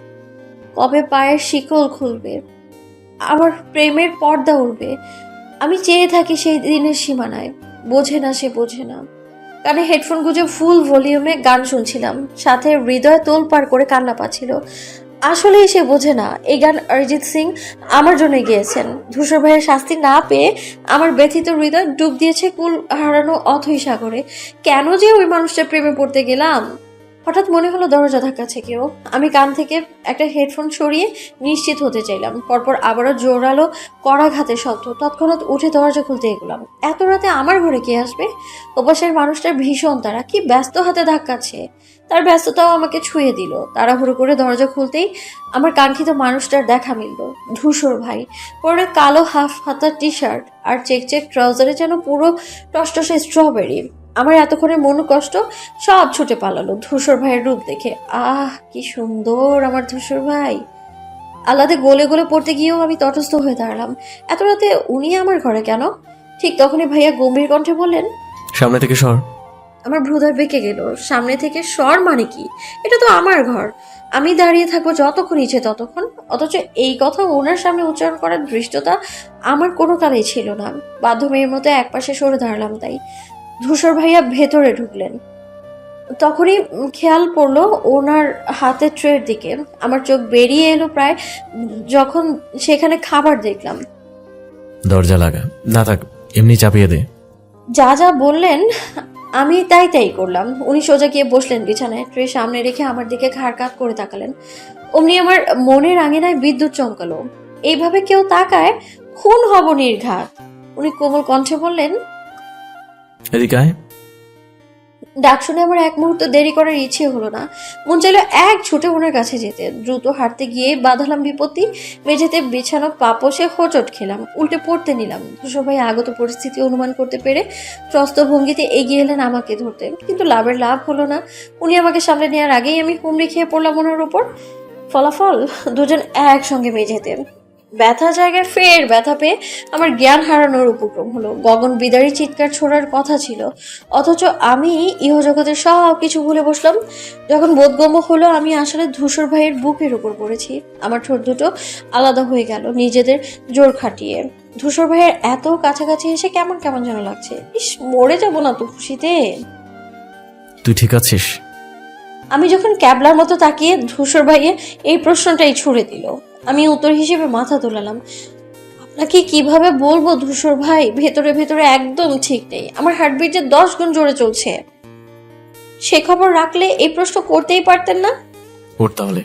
কবে পায়ের শিকল খুলবে, আমার প্রেমের পর্দা উঠবে। আমি চেয়ে থাকি সেই দিনের সীমানায়। বোঝে না, সে বোঝে না। কানে হেডফোন গুঁজে ফুল ভলিউমে গান শুনছিলাম, সাথে হৃদয় তোলপাড় করে কান্না পাচ্ছিল। আসলেই সে বোঝে না। এই গান অরিজিৎ সিং আমার জন্য গেয়েছেন। ধূসর ভাইয়ের শাস্তি না পেয়ে আমার ব্যথিত হৃদয় ডুব দিয়েছে কুল হারানো অথৈ সাগরে। কেন যে ওই মানুষটার প্রেমে পড়তে গেলাম? হঠাৎ মনে হলো দরজা ধাক্কাচ্ছে কেউ। আমি কান থেকে একটা হেডফোন সরিয়ে নিশ্চিত হতে চাইলাম। পরপর আবারও জোরালো কড়াঘাতের শব্দ। তৎক্ষণাৎ উঠে দরজা খুলতে এগোলাম। এত রাতে আমার ঘরে কে আসবে? ওপাশের মানুষটার ভীষণ তারা, কি ব্যস্ত হাতে ধাক্কাচ্ছে। তার ব্যস্ততাও আমাকে ছুঁয়ে দিল। তাড়াহুড়ো করে দরজা খুলতেই আমার কাঙ্ক্ষিত মানুষটার দেখা মিলল। ধূসর ভাই, পরে কালো হাফ হাতা টি শার্ট আর চেক ট্রাউজারে যেন পুরো টসটসে স্ট্রবেরি। আমার এতক্ষণের মনোকষ্ট সব ছুটে পালালো ধূসর ভাইয়ের রূপ দেখে। আহ, কি সুন্দর আমার ধূসর ভাই! আল্লাদে গলে গলে পড়তে গিয়েও আমি তটস্থ হয়ে দাঁড়ালাম। এত রাতে উনি আমার ঘরে কেন? ঠিক তখনই ভাইয়া গম্ভীর কণ্ঠে বললেন, সামনে থেকে সর। আমার ভ্রুদয় বেঁকে গেল। সামনে থেকে সর মানে কি? এটা তো আমার ঘর। আমি দাঁড়িয়ে থাকবো যতক্ষণ ইচ্ছে ততক্ষণ। অথচ এই কথা ওনার সামনে উচ্চারণ করার ধৃষ্টতা আমার কোনো কালেই ছিল না। বাধ্য মেয়ের মতো একপাশে সরে দাঁড়ালাম। তাই ধূসর ভাইয়া ভেতরে ঢুকলেন। তখনই খেয়াল পড়লো ওনার হাতের ট্রের দিকে। আমার চোখ বেরিয়ে এলো প্রায় যখন সেখানে খাবার দেখলাম। দরজা লাগা না থাক, এমনি চাপিয়ে দে। যা যা বললেন আমি তাই করলাম। উনি সোজা গিয়ে বসলেন বিছানায়। ট্রে সামনে রেখে আমার দিকে ঘাড় কাত করে তাকালেন। অমনি আমার মনের আঙিনায় বিদ্যুৎ চমকালো। এইভাবে কেউ তাকায়, খুন হব নির্ঘাত। উনি কোমল কণ্ঠে বললেন, এদিকে আয়। ডাক শুনে আমার এক মুহূর্ত দেরি করার ইচ্ছে হলো না। মন চাইলো এক ছুটে ওনার কাছে যেতে। দ্রুত হাঁটতে গিয়ে বাঁধালাম বিপত্তি। মেঝেতে বিছানো পাপসে হোঁচট খেলাম, উল্টে পড়তে নিলাম। ধূসর ভাই আগত পরিস্থিতি অনুমান করতে পেরে ত্রস্ত ভঙ্গিতে এগিয়ে এলেন আমাকে ধরতে। কিন্তু লাভ হলো না। উনি আমাকে সামলে নেওয়ার আগেই আমি হুমড়ি খেয়ে পড়লাম ওনার উপর। ফলাফল, দুজন একসঙ্গে মেঝেতে। ব্যথা জায়গায় ফের ব্যথা পেয়ে আমার জ্ঞান হারানোর উপক্রম হলো। গগন বিদারী চিৎকার ছোড়ার কথা ছিল, অথচ আমি ইহজগতের সব কিছু ভুলে বসলাম। যখন বোধগম্য হলো আমি আসলে ধূসর ভাইয়ের বুকের উপর পড়েছি। আমার ঠোঁট দুটো আলাদা হয়ে গেল নিজেদের জোর খাটিয়ে। ধূসর ভাইয়ের এত কাছাকাছি এসে কেমন কেমন যেন লাগছে। ইস, মরে যাবো না তো খুশিতে। তুই ঠিক আছিস? আমি যখন ক্যাবলার মতো তাকিয়ে ধূসর ভাইয়ে এই প্রশ্নটাই ছুড়ে দিল, আমি উত্তর হিসেবে মাথা তোলালাম। আপনাকে কিভাবে বলবো ধূসর ভাই, ভেতরে ভেতরে একদম ঠিক নেই। আমার হার্টবিট যে 10 গুণ জোরে চলছে। সে খবর রাখলে এই প্রশ্ন করতেই পারতেন না। ওর তাহলে।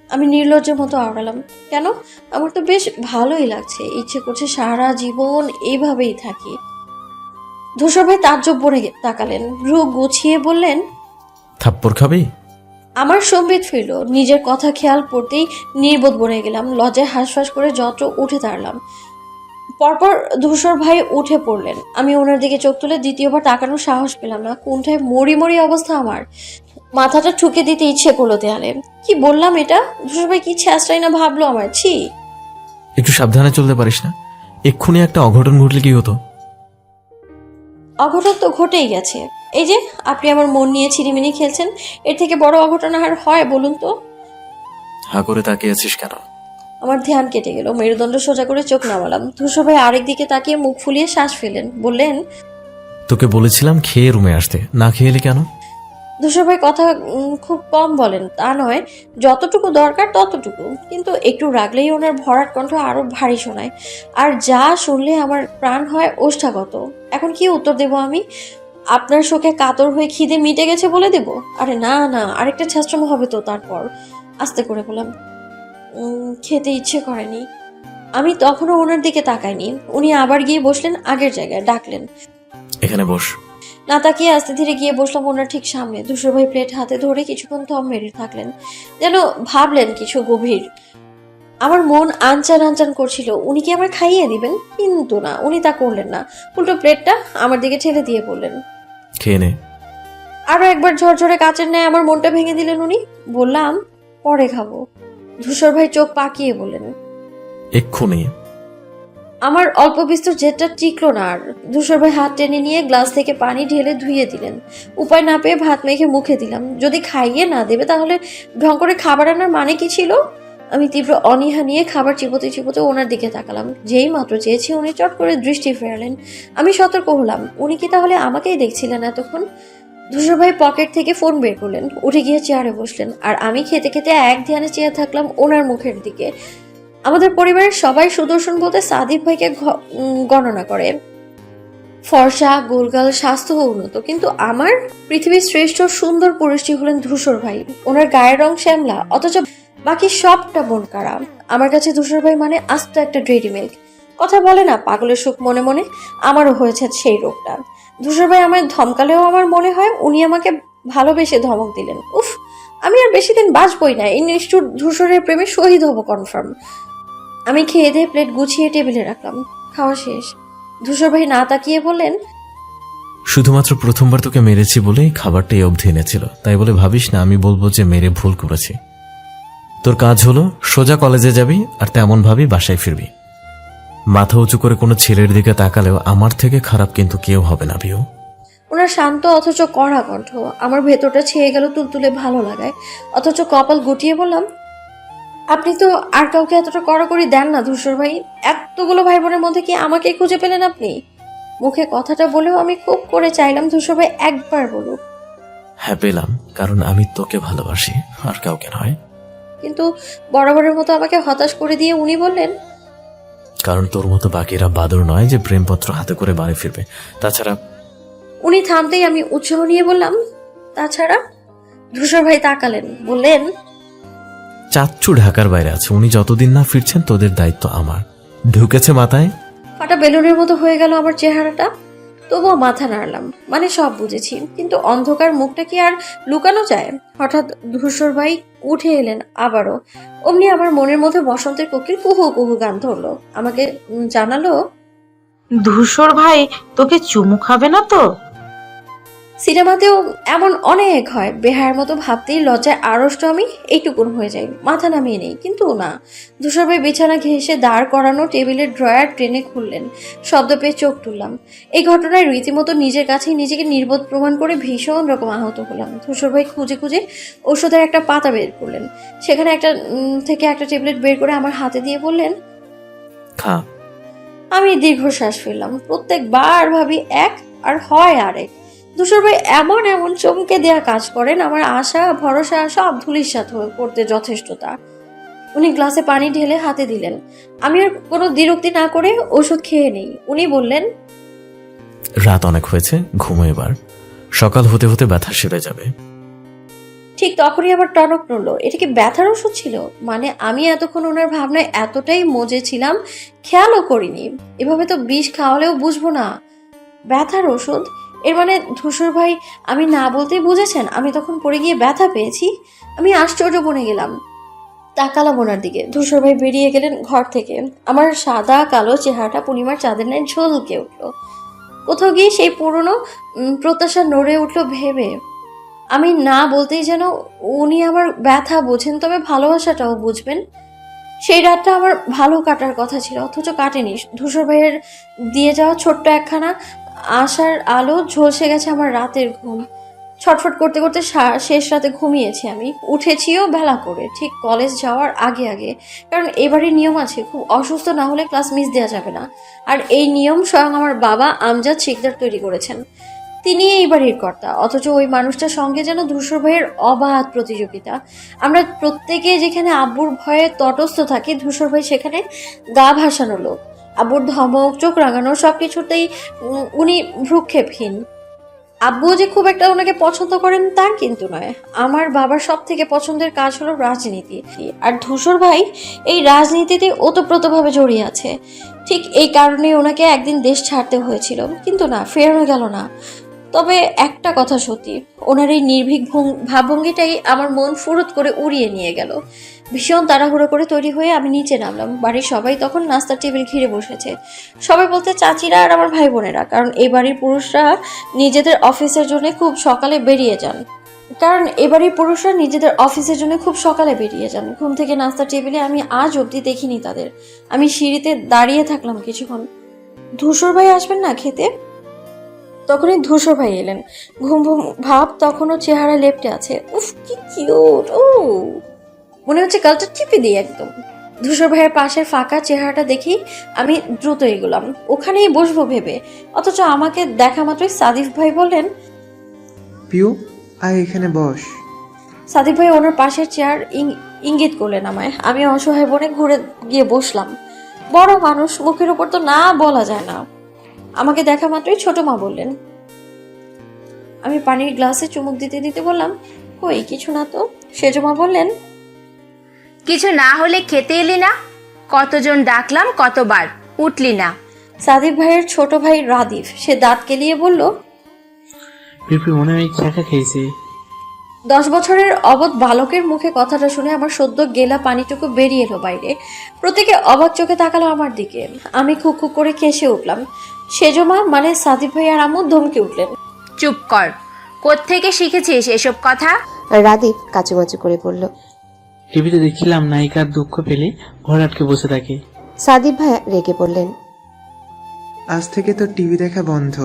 আমি নির্লজ্জের মতো আওড়ালাম। কেন? আমার তো বেশ ভালোই লাগছে। ইচ্ছে করছে সারা জীবন এইভাবেই থাকি। ধূসর ভাই তাজ্জব বনে তাকালেন, ভ্রু গুছিয়ে বললেন, থাপ্পড় খাবি? আমার সম্বিত ফিরল। নিজের কথা খেয়াল পড়তেই নির্বোধ বনে গেলাম। লজ্জায় হাঁসফাঁস করে যত্র উঠে দাঁড়ালাম। পরপর ধূসর ভাই উঠে পড়লেন। আমি ওনার দিকে চোখ তুলে দ্বিতীয়বার তাকানোর সাহস পেলাম না। কোনটায় মরি অবস্থা আমার। মাথাটা ঠুকে দিতে ইচ্ছে করলো দেয়ালে। কি বললাম এটা? ধূসর ভাই কি ছেঁচড়াই না ভাবলো আমার। ছি! একটু সাবধানে চলতে পারিস না? এক্ষুনি একটা অঘটন ঘটলে কি হতো? অঘটন তো ঘটেই গেছে। এই যে আপনি আমার মন নিয়ে ছিনিমিনি খেলছেন, এর থেকে বড় অঘটন আর হয় বলুন তো? হা করে তাকিয়ে আছিস কেন? আমার ধ্যান কেটে গেল, মেরুদণ্ড সোজা করে চোখ নামালাম। ধূসর ভাই আরেক দিকে তাকিয়ে মুখ ফুলিয়ে শ্বাস ফেলেন, বললেন, তোকে বলেছিলাম খেয়ে রুমে আসতে, না খেয়ে এলি কেন? ধূসর ভাই কথা খুব কম বলেন তা নয়, যতটুকু দরকার ততটুকু, কিন্তু একটু রাগলেই ওনার ভরাট কণ্ঠ আরো ভারী শোনায়। আর যা শুনলে আমার প্রাণ হয় ওষ্ঠাগত। এখন কি উত্তর দেব আমি? আপনার শোকে কাতর হয়ে খিদে মিটে গেছে বলে দেব? আরে না না, আরেকটা ছাত্রম হবে তো। তারপর আস্তে করে বললাম, খেতে ইচ্ছে করেনি। আমি তখনও ওনার দিকে তাকাইনি। উনি আবার গিয়ে বসলেন আগের জায়গায়, ডাকলেন, এখানে বস। না তাকিয়ে আস্তে ধীরে গিয়ে বসলাম ওনার ঠিক সামনে। ধূসর ভাই প্লেট হাতে ধরে কিছুক্ষণ থম মেরে থাকলেন, যেন ভাবলেন কিছু গভীর। আমার মন আনচান আনচান করছিল, উনি কি আমার খাইয়ে দিবেন? কিন্তু না, উনি তা করলেন না। উল্টো প্লেটটা আমার দিকে ঠেলে দিয়ে বললেন, খেয়ে নে। আরো একবার ঝরঝরে কাচের ন্যায় আমার মনটা ভেঙে দিলেন উনি। বললাম, পরে খাবো। ধূসর ভাই চোখ পাকিয়ে বললেন, এক্ষুনি। আমার অল্প বিস্তর জেদটা টিকলো না আর। ধূসর ভাই হাত টেনে নিয়ে গ্লাস থেকে পানি ঢেলে ধুয়ে দিলেন। উপায় না পেয়ে ভাত মেখে মুখে দিলাম। যদি খাইয়ে না দেবে তাহলে ঢং করে খাবার আনার মানে কি ছিল? আমি তীব্র অনীহা নিয়ে খাবার চিবোতে চিবোতে ওনার দিকে তাকালাম। যেই মাত্র চেয়েছি উনি চট করে দৃষ্টি ফেরালেন। আমি সতর্ক হলাম, উনি কি তাহলে আমাকেই দেখছিলেন এতক্ষণ? ধূসর ভাই পকেট থেকে ফোন বের করলেন, উঠে গিয়ে চেয়ারে বসলেন। আর আমি খেতে খেতে এক ধ্যানে চেয়ে থাকলাম ওনার মুখের দিকে। আমাদের পরিবারের সবাই সুদর্শন বলতে সাদিক ভাইকে গণনা করে। ফর্সা, গোলগাল, স্বাস্থ্য উন্নত, কিন্তু আমার পৃথিবীর শ্রেষ্ঠ সুন্দর পুরুষটি হলেন ধূসর ভাই। ওনার গায়ের রং শ্যামলা, অথচ বাকি সবটা মন কাড়া। আমার কাছে ধূসর ভাই মানে আস্ত একটা ডেইরি মিল্ক। কথা বলে না, পাগলের সুখ মনে মনে, আমারও হয়েছে সেই রোগটা। ধূসর ভাই আমায় ধমকালেও আমার মনে হয় উনি আমাকে ভালোবেসে ধমক দিলেন। উফ, আমি আর বেশি দিন বাঁচবই না। এই নিষ্ঠুর ধূসরের প্রেমে শহীদ হব কনফার্ম। আমি খেয়ে দিয়ে প্লেট গুছিয়ে টেবিলে রাখলাম। খাওয়া শেষ। ধূসর ভাই না তাকিয়ে বললেন, শুধুমাত্র প্রথমবার তোকে মেরেছি বলেই খাবারটা এই অবধি এনেছিল, তাই বলে ভাবিস না আমি বলবো যে মেরে ভুল করেছি। তোর কাজ হলো সোজা কলেজে যাবি আর তেমন ভাবি বাসায় ফিরবি। মাথা উঁচু করে কোনো ছেলের দিকে তাকালেও আমার থেকে খারাপ কিন্তু কেউ হবে না বিউ। ওনার শান্ত অথচ কড়া কণ্ঠ আমার ভেতরটা ছেয়ে গেল তুলতুলে ভালো লাগায়। অথচ কপাল গুটিয়ে বললাম, আপনি তো আর কাউকে এতটা কড়াকড়ি দেন না ধূসর ভাই। এতগুলো ভাই বোনের মধ্যে কি আমাকে খুঁজে পেলেন আপনি? মুখে কথাটা বলেও আমি খুব করে চাইলাম ধূসর ভাই একবার বলুক। হ্যাঁ পেলাম, কারণ আমি তোকে ভালোবাসি, আর কাউকে নয়। কিন্তু বরাবরের মতো আমাকে হতাশ করে দিয়ে উনি বললেন, কারণ তোর মতো বাকিরা বাদর নয় যে প্রেমপত্র হাতে করে বাড়ি ফিরবে। তাছাড়া উনি থামতেই আমি উৎসাহ নিয়ে বললাম, তাছাড়া? ধূসর ভাই তাকালেন, বললেন, চাচ্চু ঢাকার বাইরে আছে, উনি যতদিন না ফিরছেন তোদের দায়িত্ব আমার। ঢুকেছে মাথায়? ফাটা বেলুনের মতো হয়ে গেল আমার চেহারাটা। তবুও মাথা নাড়লাম, মানে সব বুঝেছি, কিন্তু অন্ধকার মুখটা কি আর লুকানো যায়? হঠাৎ ধূসর ভাই উঠে এলেন আবারও। অমনি আমার মনের মধ্যে বসন্তের কোকিল কুহু কুহু গান ধরলো। আমাকে জানালো, ধূসর ভাই তোকে চুমু খাবে না তো? সিনেমাতেও এমন অনেক হয়। বেহার মতো ভাবতেই লজ্জায় আড়ষ্ট আমি এইটুকুন হয়ে যাই, মাথা নামিয়ে নেই। কিন্তু না, ধূসর ভাই বিছানা ঘেঁষে দাঁড় করানো টেবিলের ড্রয়ার টেনে খুললেন। শব্দ পেয়ে চোখ তুললাম। এই ঘটনায় রীতিমতো নিজের কাছেই নিজেকে নির্বোধ প্রমাণ করে ভীষণ রকম আহত হলাম। ধূসর ভাই খুঁজে খুঁজে ওষুধের একটা পাতা বের করলেন। সেখানে থেকে একটা ট্যাবলেট বের করে আমার হাতে দিয়ে বললেন, খা। আমি দীর্ঘশ্বাস ফেললাম। প্রত্যেকবার ভাবি এক আর হয় আরেক। ধূসর ভাই এমন এমন চমকে দেয়া কাজ করেন, আমার আশা ভরসা সব ধূলিসাৎ হয়ে পড়তে যথেষ্ট তা। উনি গ্লাসে পানি ঢেলে হাতে দিলেন। আমি আর কোনো দ্বিরুক্তি না করে ওষুধ খেয়ে নেই। উনি বললেন, রাত অনেক হয়েছে, ঘুমো এবার, সকাল হতে হতে ব্যথা সেরে যাবে। ঠিক তখনই আবার টনক নড়ল। এটা কি ব্যথার ওষুধ ছিল? মানে আমি এতক্ষণ ওনার ভাবনায় এতটাই মজে ছিলাম, খেয়ালও করিনি। এভাবে তো বিষ খাওয়ালেও বুঝবো না ব্যথার ওষুধ। এর মানে ধূসর ভাই আমি না বলতেই বুঝেছেন আমি তখন পড়ে গিয়ে ব্যথা পেয়েছি। আমি আশ্চর্য বনে গেলাম, তাকালাম ওনার দিকে। ধূসর ভাই বেরিয়ে গেলেন ঘর থেকে। আমার সাদা কালো চেহারাটা পূর্ণিমার চাঁদের ন্যায় ঝলকে উঠল। কোথাও গিয়ে সেই পুরনো প্রত্যাশা নড়ে উঠল ভেবে। আমি না বলতেই যেন উনি আমার ব্যথা বোঝেন, তবে ভালোবাসাটাও বুঝবেন। সেই রাতটা আমার ভালো কাটার কথা ছিল, অথচ কাটেনি। ধূসর ভাইয়ের দিয়ে যাওয়া ছোট্ট একখানা আশার আলো ঝলসে গেছে আমার রাতের ঘুম। ছটফট করতে করতে শেষ রাতে ঘুমিয়েছি আমি। উঠেছিও বেলা করে, ঠিক কলেজ যাওয়ার আগে আগে। কারণ এবারে নিয়ম আছে, খুব অসুস্থ না হলে ক্লাস মিস দেওয়া যাবে না। আর এই নিয়ম স্বয়ং আমার বাবা আমজাদ শিকদার তৈরি করেছেন। তিনি এই বাড়ির কর্তা, অথচ ওই মানুষটার সঙ্গে যেন ধূসর ভাইয়ের অবাধ প্রতিযোগিতা। আমরা প্রত্যেকে যেখানে আব্বুর ভয়ে তটস্থ থাকি, ধূসর ভাই সেখানে গা ভাসানো লোক। আব্বুর ধমক, চোখ রাঙানো সবকিছুতেই উনি ভ্রুক্ষেপহীন। আব্বুও যে খুব একটা ওনাকে পছন্দ করেন তার কিন্তু নয়। আমার বাবার সব থেকে পছন্দের কাজ হলো রাজনীতি, আর ধূসর ভাই এই রাজনীতিতে ওতপ্রোতভাবে জড়িয়ে আছে। ঠিক এই কারণে ওনাকে একদিন দেশ ছাড়তে হয়েছিল, কিন্তু না, ফেরানো গেল না। তবে একটা কথা সত্যি, ওনার এই নির্ভীক ভাবভঙ্গিটাই আমার মন ফুরত করে উড়িয়ে নিয়ে গেল। ভীষণ তাড়াহুড়ো করে তৈরি হয়ে আমি নিচে নামলাম। বাড়ির সবাই তখন নাস্তার টেবিল ঘিরে বসেছে। সবাই বলতে চাচিরা আর আমার ভাই বোনেরা, কারণ এই বাড়ির পুরুষরা নিজেদের অফিসের জন্য খুব সকালে বেরিয়ে যান। ঘুম থেকে নাস্তার টেবিলে আমি আজ অবধি দেখিনি তাদের। আমি সিঁড়িতে দাঁড়িয়ে থাকলাম কিছুক্ষণ। ধূসর ভাই আসবেন না খেতে? তখনই ধূসর ভাই এলেন। ঘুম ঘুম ভাব তখনও চেহারা লেপটে আছে। উফ, কি কিউট! ও মনে হচ্ছে গালটা টিপে দিই একদম। ধূসর ভাইয়ের পাশের ফাঁকা চেহারাটা দেখি আমি দ্রুত এগোলাম ওখানেই বসবো ভেবে। অথচ আমাকে দেখা মাত্রই সাদিফ ভাই বললেন, পিউ, আয় এখানে বস। সাদিফ ভাই ওনার পাশের চেয়ার ইঙ্গিত করলেন আমায়। আমি অসহায় বনে ঘুরে গিয়ে বসলাম। বড় মানুষ, মুখের উপর তো না বলা যায় না। আমাকে দেখা মাত্রই ছোট মা বললেন। আমি পানির গ্লাসে চুমুক দিতে দিতে বললাম, কই কিছু না তো। সেজো মা বললেন, কিছু না হলে খেতে এলি না? কতজন ডাকলাম, কতবার উঠলি না? সাদিফ ভাইয়ের ছোট ভাই রাদিফ, সে দাঁত কেলিয়ে বলল, পিপি মনে হয় চাকা খেয়েছি। 10 বছরের অবধ বালকের মুখে কথাটা শুনে আমার সদ্য গেলা পানিটুকু বেরিয়ে এলো বাইরে। প্রত্যেকে অবাক চোখে তাকালো আমার দিকে। আমি খুক খুক করে কেসে উঠলাম। সেজো মা মানে সাদিফ ভাই আর আম্মু ধমকে উঠলেন, চুপ কর, কোত্থেকে শিখেছিস এসব কথা? রাদীপ কাচুমাচু করে বলল। টিভিতে দেখছিলাম নায়িকার দুঃখ পেলে ঘর আটকে বসে থাকে। সাদিপ ভাইয়া রেগে বললেন। আজ থেকে তো টিভি দেখা বন্ধ।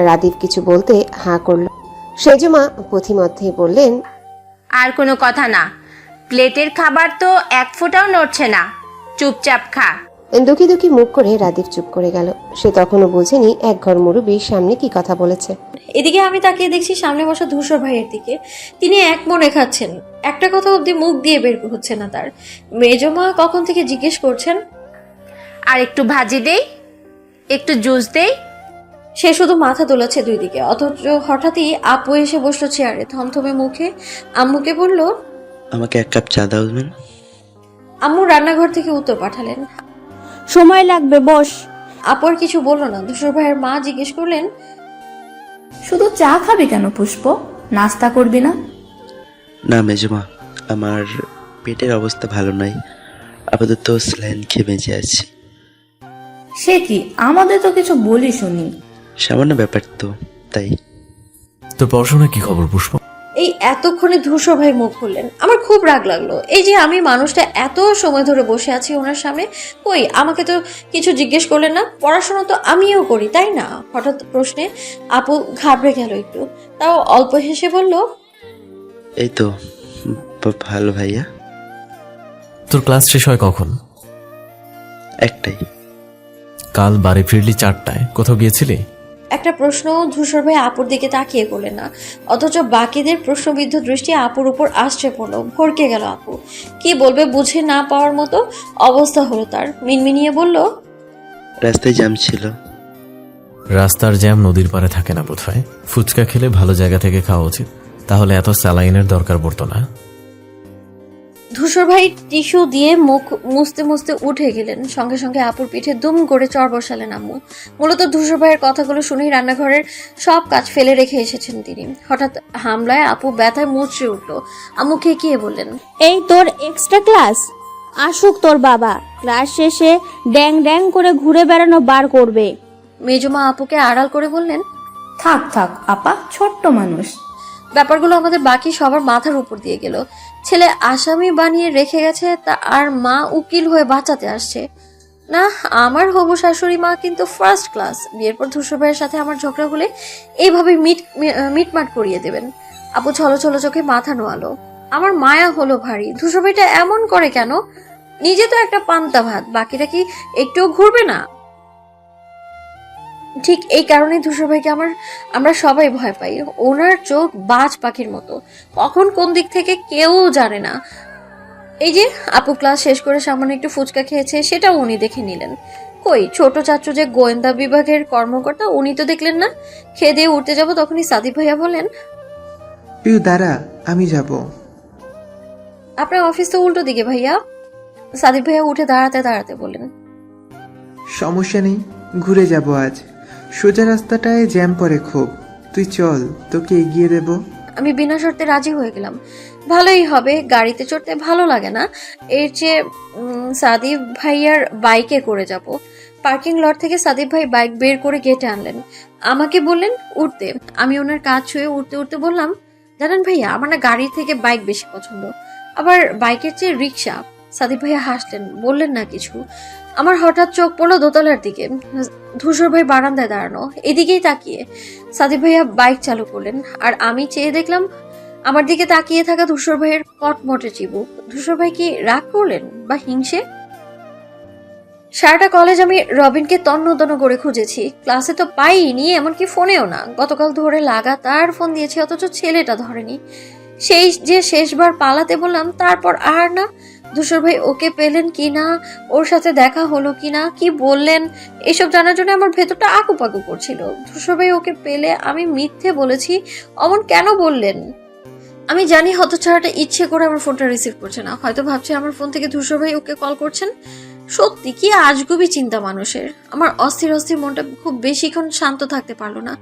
রাদীপ কিছু বলতে হাঁ করল। সেজমা পথিমধ্যেই বললেন, আর কোনো কথা না, প্লেটের খাবার তো এক ফোঁটাও নড়ছে না, চুপচাপ খা। দুঃখী দুঃখী মুখ করে রাদীপ চুপ করে গেল। সে তখনও বোঝেনি এক ঘর মুরুব্বির সামনে কি কথা বলেছে। এদিকে আমি তাকিয়ে দেখছি সামনে বসা ধূসর ভাইয়ের দিকে। তিনি এক মনে খাচ্ছেন, একটা কথা অবধি মুখ দিয়ে বের হচ্ছে না তার। মেজো মা কখন থেকে জিজ্ঞেস করছেন, আর একটু ভাজি দেই, একটু জুস দেই? সে শুধু মাথা দোলাচ্ছে দুই দিকে। অথচ হঠাৎই আপু এসে বসলো চেয়ারে, থমথমে মুখে। আম্মুকে বলল, আমাকে 1 কাপ চা দাও। আম্মু রান্নাঘর থেকে উত্তর পাঠালেন, সময় লাগবে, বস। আপু আর কিছু বললো না। ধূসর ভাইয়ের মা জিজ্ঞেস করলেন, শুধু চা খাবি কেন পুষ্প, নাস্তা করবি না? না মেজমা, আমার পেটের অবস্থা ভালো নয়, আপাতত স্যালাইন খেয়ে বেঁচে আছি। সে কি, আমাদের তো কিছু বলি শুনি। সামান্য ব্যাপার তো, তাই। তোর পড়াশোনা কি খবর পুষ্প? এই এতক্ষণে ধূসর ভাই মুখ খুললেন। আমার খুব রাগ লাগলো। এই যে আমি মানুষটা এত সময় ধরে বসে আছি ওনার সামনে, কই আমাকে তো কিছু জিজ্ঞেস করলেন না। পড়াশোনা তো আমিও করি, তাই না? হঠাৎ প্রশ্নে আপু ঘাবড়ে গেল একটু, তাও অল্প হেসে বলল, এই তো ভালো ভাইয়া। তোর ক্লাস শেষ হয় কখন? 1টায়। কাল বাড়ি ফিরলি 4টায়, কোথাও গিয়েছিলি? একটা প্রশ্ন ধূসর ভাই আপুর দিকে তাকিয়ে করলেন না, অথচ বাকিদের প্রশ্নবিদ্ধ দৃষ্টি আপুর উপর আশ্রে পড়লো। ভরকে গেল আপু, কি বলবে বুঝে না পাওয়ার মতো অবস্থা হলো তার। মিনমিনিয়ে বলল, রাস্তায় জ্যাম ছিল। রাস্তার জ্যাম নদীর পাড়ে থাকে না বোধহয়। ফুচকা খেলে ভালো জায়গা থেকে খাওয়া উচিত, তাহলে এত স্যালাইনের দরকার পড়তো না। ধূসর ভাই টিস্যু দিয়ে মুখ মুছতে মুছতে উঠে গেলেন। সঙ্গে সঙ্গে আপুর পিঠে দুম করে চড় বসালেন আম্মু। মূলত ধূসর ভাইয়ের কথাগুলো শুনেই রান্নাঘরের সব কাজ ফেলে রেখে এসেছেন তিনি। হঠাৎ হামলায় আপু ব্যথায় মুচড়ে উঠলো। আম্মু খেকিয়ে বললেন, এই তোর এক্সট্রা ক্লাস, আসুক তোর বাবা, ক্লাস শেষে ড্যাং ড্যাং করে ঘুরে বেড়ানো বার করবে। মেজমা আপুকে আড়াল করে বললেন, থাক থাক আপা, ছোট্ট মানুষ। ব্যাপারগুলো আমাদের বাকি সবার মাথার উপর দিয়ে গেল। ছেলে আসামি বানিয়ে রেখে গেছে তা আর মা উকিল হয়ে বাঁচাতে আসছে। না, আমার হবু শাশুড়ি মা কিন্তু ফার্স্ট ক্লাস। বিয়ের পর ধূসর ভাইয়ের সাথে আমার ঝগড়া হলে এইভাবে মিটমাট করিয়ে দেবেন। আপু ছলো ছলো চোখে মাথা নোয়ালো। আমার মায়া হলো ভারী। ধূসর ভাইটা এমন করে কেন? নিজে তো একটা পান্তা ভাত, বাকিটা কি একটুও ঘুরবে না? ঠিক এই কারণেই ধূসর ভাইকে আমরা সবাই ভয় পাই। ওনার চোখ বাজ পাখির মতো, কখন কোন দিক থেকে কেউ জানে না। এই যে আপু ক্লাস শেষ করে সামান্য একটু ফুচকা খেয়েছে, সেটাও উনি দেখে নিলেন। কই ছোট চাচু যে গোয়েন্দা বিভাগের কর্মকর্তা, উনি তো দেখলেন না। খেয়ে দিয়ে উঠতে যাব, তখনই সাদিক ভাইয়া বলেন, পিউ দাঁড়া, আমি যাব। আপনার অফিস তো উল্টো দিকে ভাইয়া। সাদিক ভাইয়া উঠে দাঁড়াতে দাঁড়াতে বললেন, সমস্যা নেই, ঘুরে যাব আজ। সোজা রাস্তাটায় জ্যাম পড়ে খুব। তুই চল, তোকে এগিয়ে দেব। আমি বিনা শর্তে রাজি হয়ে গেলাম। ভালোই হবে, গাড়িতে চড়তে ভালো লাগে না। এর চেয়ে সাদিক ভাইয়ার বাইকে করে যাব। পার্কিং লট থেকে সাদিক ভাই বাইক বের করে গেটে আনলেন। আমাকে বললেন উঠতে। আমি ওনার কাজ ছুঁয়ে উঠতে উঠতে বললাম, জানেন ভাইয়া, আমার না গাড়ি থেকে বাইক বেশি পছন্দ, আবার বাইকের চেয়ে রিক্সা। সাদিক ভাইয়া হাসলেন, বললেন না কিছু। আমার হঠাৎ চোখ পড়লো দোতলার দিকে। ধূসর ভাই বারান্দায় দাঁড়ানো, এদিকেই তাকিয়ে। সাদিক ভাইয়া বাইক চালু করলেন, আর আমি চেয়ে দেখলাম আমার দিকে তাকিয়ে থাকা ধূসর ভাইয়ের কটমটে চিবুক। ধূসর ভাই কি রাগ করলেন বা হিংসে? সারাটা কলেজ আমি রবিনকে তন্ন তন্ন করে খুঁজেছি, ক্লাসে তো পাইনি, এমনকি ফোনেও না। গতকাল ধরে লাগাতার ফোন দিয়েছি, অথচ ছেলেটা ধরেনি। সেই যে শেষবার পালাতে বললাম, তারপর আর না। ধূসর ভাই ওকে পেলেন কিনা, ওর সাথে দেখা হলো কিনা, কি বললেন, এসব জানার জন্য আমার ভেতরটা আকুপাকু করছিল। ধূসর ভাই ওকে পেলে আমি মিথ্যে বলেছি, অমন কেন বললেন? আমি জানি হতছাড়াটা ইচ্ছে করে আমার ফোনটা রিসিভ করছে না, হয়তো ভাবছে আমার ফোন থেকে ধূসর ভাই ওকে কল করছেন। সত্যি কি আজগুবি চিন্তা মানুষের। আমার অস্থির অস্থির মনটা খুব বেশিক্ষণ শান্ত থাকতে পারলো না।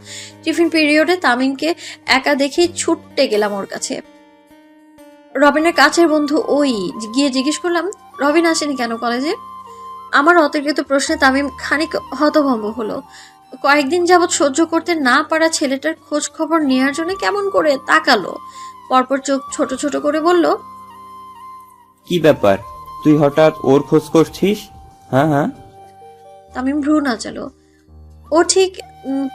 টিফিন পিরিয়ডে তামিমকে একা দেখেই ছুটতে গেলাম ওর কাছে। রবিনের কাছের বন্ধু ওই, গিয়ে জিজ্ঞেস করলাম, রবিন আসেনি কেন কলেজে? আমার অতর্কিত প্রশ্নে তামিম খানিক হতভম্ব হলো। কয়েকদিন যাবৎ সহ্য করতে না পারা ছেলেটার খোঁজ খবর নেওয়ার জন্য কেমন করে তাকালো, পরপর চোখ ছোট ছোট করে বলল, কি ব্যাপার, তুই হঠাৎ ওর খোঁজ করছিস? হ্যাঁ হ্যাঁ। তামিম ভ্রু নাচালো। ও ঠিক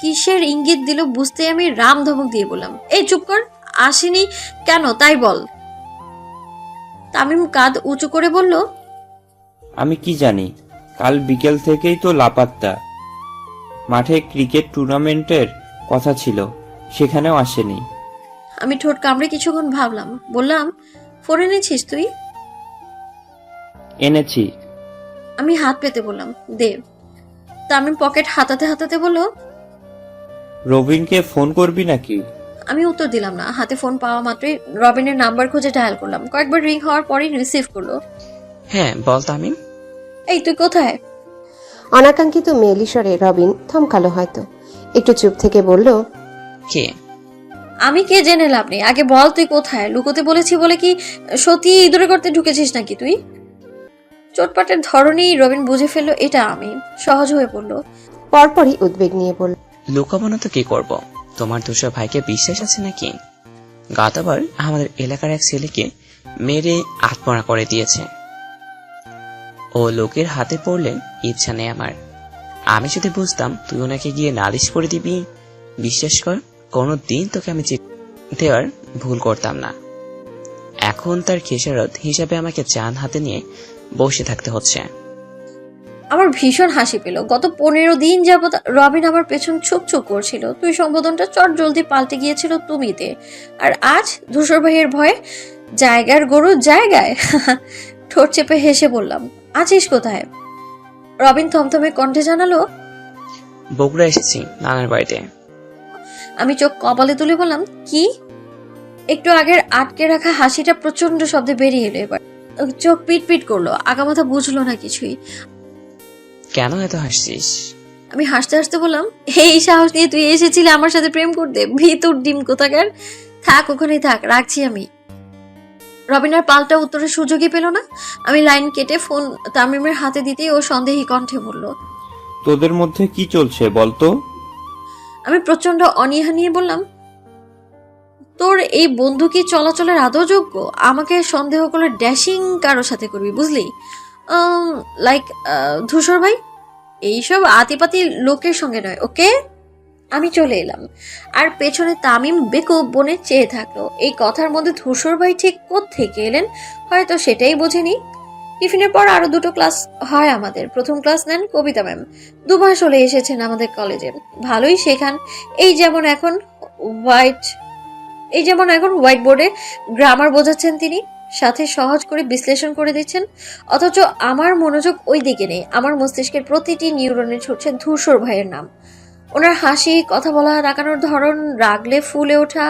কিসের ইঙ্গিত দিল বুঝতে আমি রাম ধমক দিয়ে বললাম, এই চুপ কর, আসেনি কেন তাই বল। তামিম কাঁধ উঁচু করে বলল, আমি কি জানি, কাল বিকেল থেকেই তো লাপাত্তা। মাঠে ক্রিকেট টুর্নামেন্টের কথা ছিল, সেখানেও আসেনি। আমি ঠোঁট কামড়ে কিছুক্ষণ ভাবলাম, বললাম, ফোন এনেছিস তুই? এনেছি। আমি হাত পেতে বললাম, দে। তামিম পকেট হাতাতে হাতাতে বলল, রবিনকে ফোন করবি নাকি? আমি উত্তর দিলাম না। হাতে ফোন পাওয়া মাত্রই রবিনের নাম্বার খুঁজে ডায়াল করলাম। কয়েকবার রিং হওয়ার পরই রিসিভ করলো। হ্যাঁ বল তামিম। এই তুই কোথায়? অনাকাঙ্ক্ষিত মেয়েলি স্বরে রবিন থমকালো হয়তো, একটু চুপ থেকে বলল, কে? আমি কে জেনে লাভ নেই, আগে বল তুই কোথায়। লুকোতে বলেছি বলে কি সত্যি ইঁদুরে করতে ঢুকেছিস নাকি তুই? চোটপাটের ধরনেই রবিন বুঝে ফেললো এটা আমি। সহজ হয়ে পড়লো। পরপরই উদ্বেগ নিয়ে বলল, লুকাবো না তো কি করব? তোমার ধূসর ভাইকে বিশ্বাস আছে নাকি? গতবার আমাদের এলাকার এক ছেলেকে মেরে আত্মহত্যা করে দিয়েছে। ও লোকের হাতে পড়লে ইচ্ছা নেই আমার। আমি যদি বুঝতাম তুই ওনাকে গিয়ে নালিশ করে দিবি, বিশ্বাস কর কোনোদিন তোকে আমি দেওয়ার ভুল করতাম না। এখন তার খেসারত হিসাবে আমাকে জান হাতে নিয়ে বসে থাকতে হচ্ছে। আমার ভীষণ হাসি পেল। গত 15 দিন যাবত রবিন আমার পেছন ছুক ছুক করছিল। তুই সম্বোধনটা চট জলদি পাল্টে গিয়েছিল তুমিতে, আর আজ ধূসর ভাইয়ের ভয়ে জায়গার গরু জায়গায়। ঠোঁট চেপে হেসে বললাম, আছিস কোথায়? রবিন থমথমে কণ্ঠে জানালো, বগুড়া এসেছি নানার বাড়িতে। আমি চোখ কপালে তুলে বললাম, কি? একটু আগের আটকে রাখা হাসিটা প্রচন্ড শব্দে বেরিয়ে এলো। এবার চোখ পিট পিট করলো, আগামাথা বুঝলো না কিছুই। কেন এত হাসছিস? আমি হাসতে হাসতে বললাম, এই সাহস নিয়ে তুই এসেছিলি আমার সাথে প্রেম করতে? ভিতর ডিম কোথাকার। থাক ওখানেই থাক, রাখছি আমি। রবিনার পাল্টা উত্তরের সুযোগই পেল না। আমি লাইন কেটে ফোন তামিমের হাতে দিতেই ও সন্দেহী কণ্ঠে বলল, তোদের মধ্যে কি চলছে বলতো? আমি প্রচন্ড অনীহা নিয়ে বললাম, তোর এই বন্ধু কি চলাচলের আদৌ যোগ্য? আমাকে সন্দেহ করলে ড্যাশিং কারোর সাথে করবি বুঝলি? লাইক ধূসর ভাই, এইসব আতিপাতি লোকের সঙ্গে নয়, ওকে? আমি চলে এলাম, আর পেছনে তামিম বেকুব বনে চেয়ে থাকলো। এই কথার মধ্যে ধূসর ভাই ঠিক কোত্থেকে এলেন হয়তো সেটাই বোঝেনি। টিফিনের পর আরো 2টো ক্লাস হয় আমাদের। প্রথম ক্লাস নেন কবিতা ম্যাম, 2 মাস হলে এসেছেন আমাদের কলেজে, ভালোই শেখান। এই যেমন এখন হোয়াইট বোর্ডে গ্রামার বোঝাচ্ছেন তিনি, সাথে সহজ করে বিশ্লেষণ করে দিচ্ছেন। অথচ আমার মনোযোগ ওই দিকে নেই। আমার মস্তিষ্কের প্রতিটি নিউরনে ছুটছে ধূসর ভাইয়ের নাম। ওনার হাসি, কথা বলা, তাকানোর ধরন, রাগলে ফুলে ওঠা,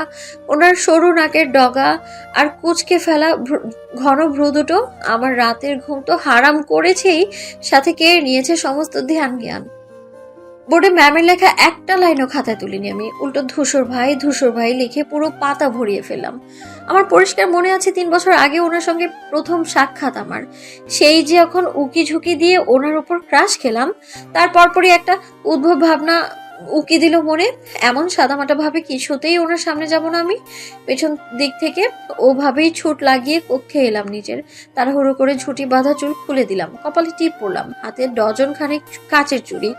ওনার সরু নাকের ডগা আর কুচকে ফেলা ঘন ভ্রু দুটো। আমার রাতের ঘুম তো হারাম করেছেই, সাথে কে নিয়েছে সমস্ত ধ্যান জ্ঞান। বোর্ডে ম্যামের লেখা একটা লাইনও খাতায় তুলিনি আমি, উল্টো ধূসর ভাই লিখে পুরো পাতা ভরিয়ে ফেললাম। আমার পরিষ্কার মনে আছে 3 বছর আগে ওনার সঙ্গে প্রথম সাক্ষাৎ আমার। সেই যে এখন উকি ঝুঁকি দিয়ে ওনার উপর ক্রাশ খেলাম, তার পরপরই একটা উদ্ভব ভাবনা উকি দিল মনে। এমন সাদামাটা ভাবে কিছুতেই ওনার সামনে যাব না আমি। পেছন দিক থেকে ওভাবেই ছুট লাগিয়ে কক্ষে এলাম নিজের। তাড়াহুড়ো করে ঝুঁটি বাঁধা চুল খুলে দিলাম, কপালে টিপ পড়লাম, হাতে ডজন খানেক কাচের চুড়ি,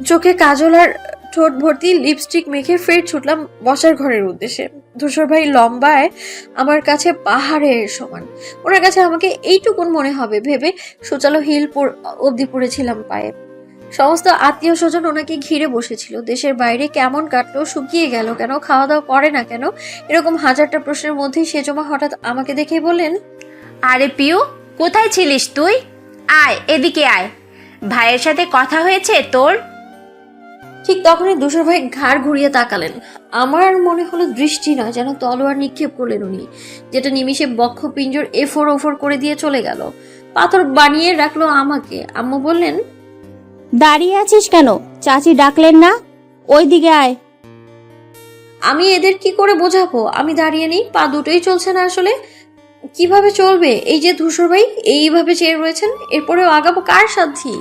চোখে কাজল আর ঠোঁট ভর্তি লিপস্টিক মেখে ফের ছুটলাম বসার ঘরের উদ্দেশ্যে। ধূসর ভাই লম্বায় আমার কাছে পাহাড়ের সমান, ওনার কাছে আমাকে এইটুকুন মনে হবে ভেবে সুচালো হিল অবধি পড়েছিলাম পায়ে। সমস্ত আত্মীয় স্বজন ওনাকে ঘিরে বসেছিল। দেশের বাইরে কেমন কাটলো, শুকিয়ে গেল কেন, খাওয়া দাওয়া করে না কেন, এরকম হাজারটা প্রশ্নের মধ্যেই সেজমা হঠাৎ আমাকে দেখে বললেন, আরে পিউ, কোথায় ছিলিস তুই? আয় এদিকে আয়, ভাইয়ের সাথে কথা হয়েছে তোর? ঠিক তখনই ধূসর ভাই ঘাড় ঘুরিয়ে তাকালেন। আমার মনে হলো দৃষ্টি নয়, যেন তলোয়ার নিক্ষেপ করলেন উনি, যেটা নিমিষে বক্ষ পিঞ্জর এফোর ওফোর করে দিয়ে চলে গেল, পাথর বানিয়ে রাখলো আমাকে। আম্মু বললেন, দাঁড়িয়ে আছিস কেন? চাচি ডাকলেন না? ওই দিকে আয়। আমি এদের কি করে বোঝাবো আমি দাঁড়িয়ে নেই? পা দুটোই চলছে না আসলে। কিভাবে চলবে? এই যে ধূসর ভাই এইভাবে চেয়ে রয়েছেন, এরপরেও আগাবো কার সাধ্যি?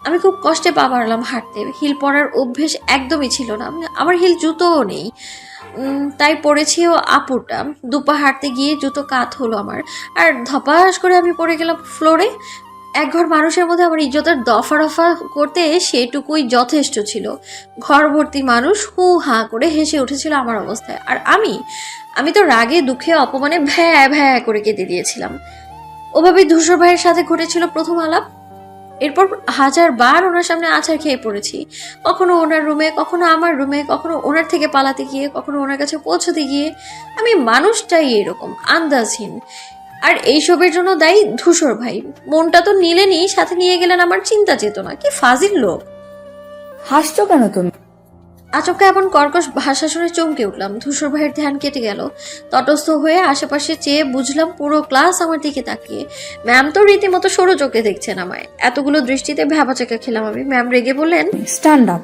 আমি খুব কষ্টে পা বাড়লাম হাঁটতে। হিল পরার অভ্যেস একদমই ছিল না, আমার হিল জুতোও নেই, তাই পড়েছিও আপুরটা। দুপা হাঁটতে গিয়ে জুতো কাত হলো আমার, আর ধপাস করে আমি পড়ে গেলাম ফ্লোরে। এক ঘর মানুষের মধ্যে আমার ইজ্জতের দফা রফা করতে সেটুকুই যথেষ্ট ছিল। ঘর ভর্তি মানুষ হু হা করে হেসে উঠেছিল আমার অবস্থায়, আর আমি তো রাগে দুঃখে অপমানে ভ্যা ভ্যা করে কেঁদে দিয়েছিলাম। ওভাবেই ধূসর ভাইয়ের সাথে ঘটেছিল প্রথম আলাপ। এরপর 1000 বার ওনার সামনে আছাড় খেয়ে পড়েছি, কখনো ওনার রুমে, কখনো আমার রুমে, কখনো ওনার থেকে পালাতে গিয়ে, কখনো ওনার কাছে পৌঁছতে গিয়ে। আমি মানুষটাই এরকম আন্দাজহীন, আর এইসবের জন্য দায়ী ধূসর ভাই। মনটা তো নিলেনই, সাথে নিয়ে গেলেন আমার চিন্তা চেতনা। কি ফাজিল লোক! হাসছো কেন তুমি? আচমকা এমন কর্কশ ভাষা শুনে চমকে উঠলাম। ধূসর ভাইয়ের ধ্যান কেটে গেল। তটস্থ হয়ে আশেপাশে চেয়ে বুঝলাম পুরো ক্লাস আমার দিকে তাকিয়ে। ম্যাম তো রীতিমতো সরু চোখে দেখছেন আমায়। এতগুলো দৃষ্টিতে ভ্যাবাচাকা খেলাম আমি। ম্যাম রেগে বললেন, স্ট্যান্ড আপ।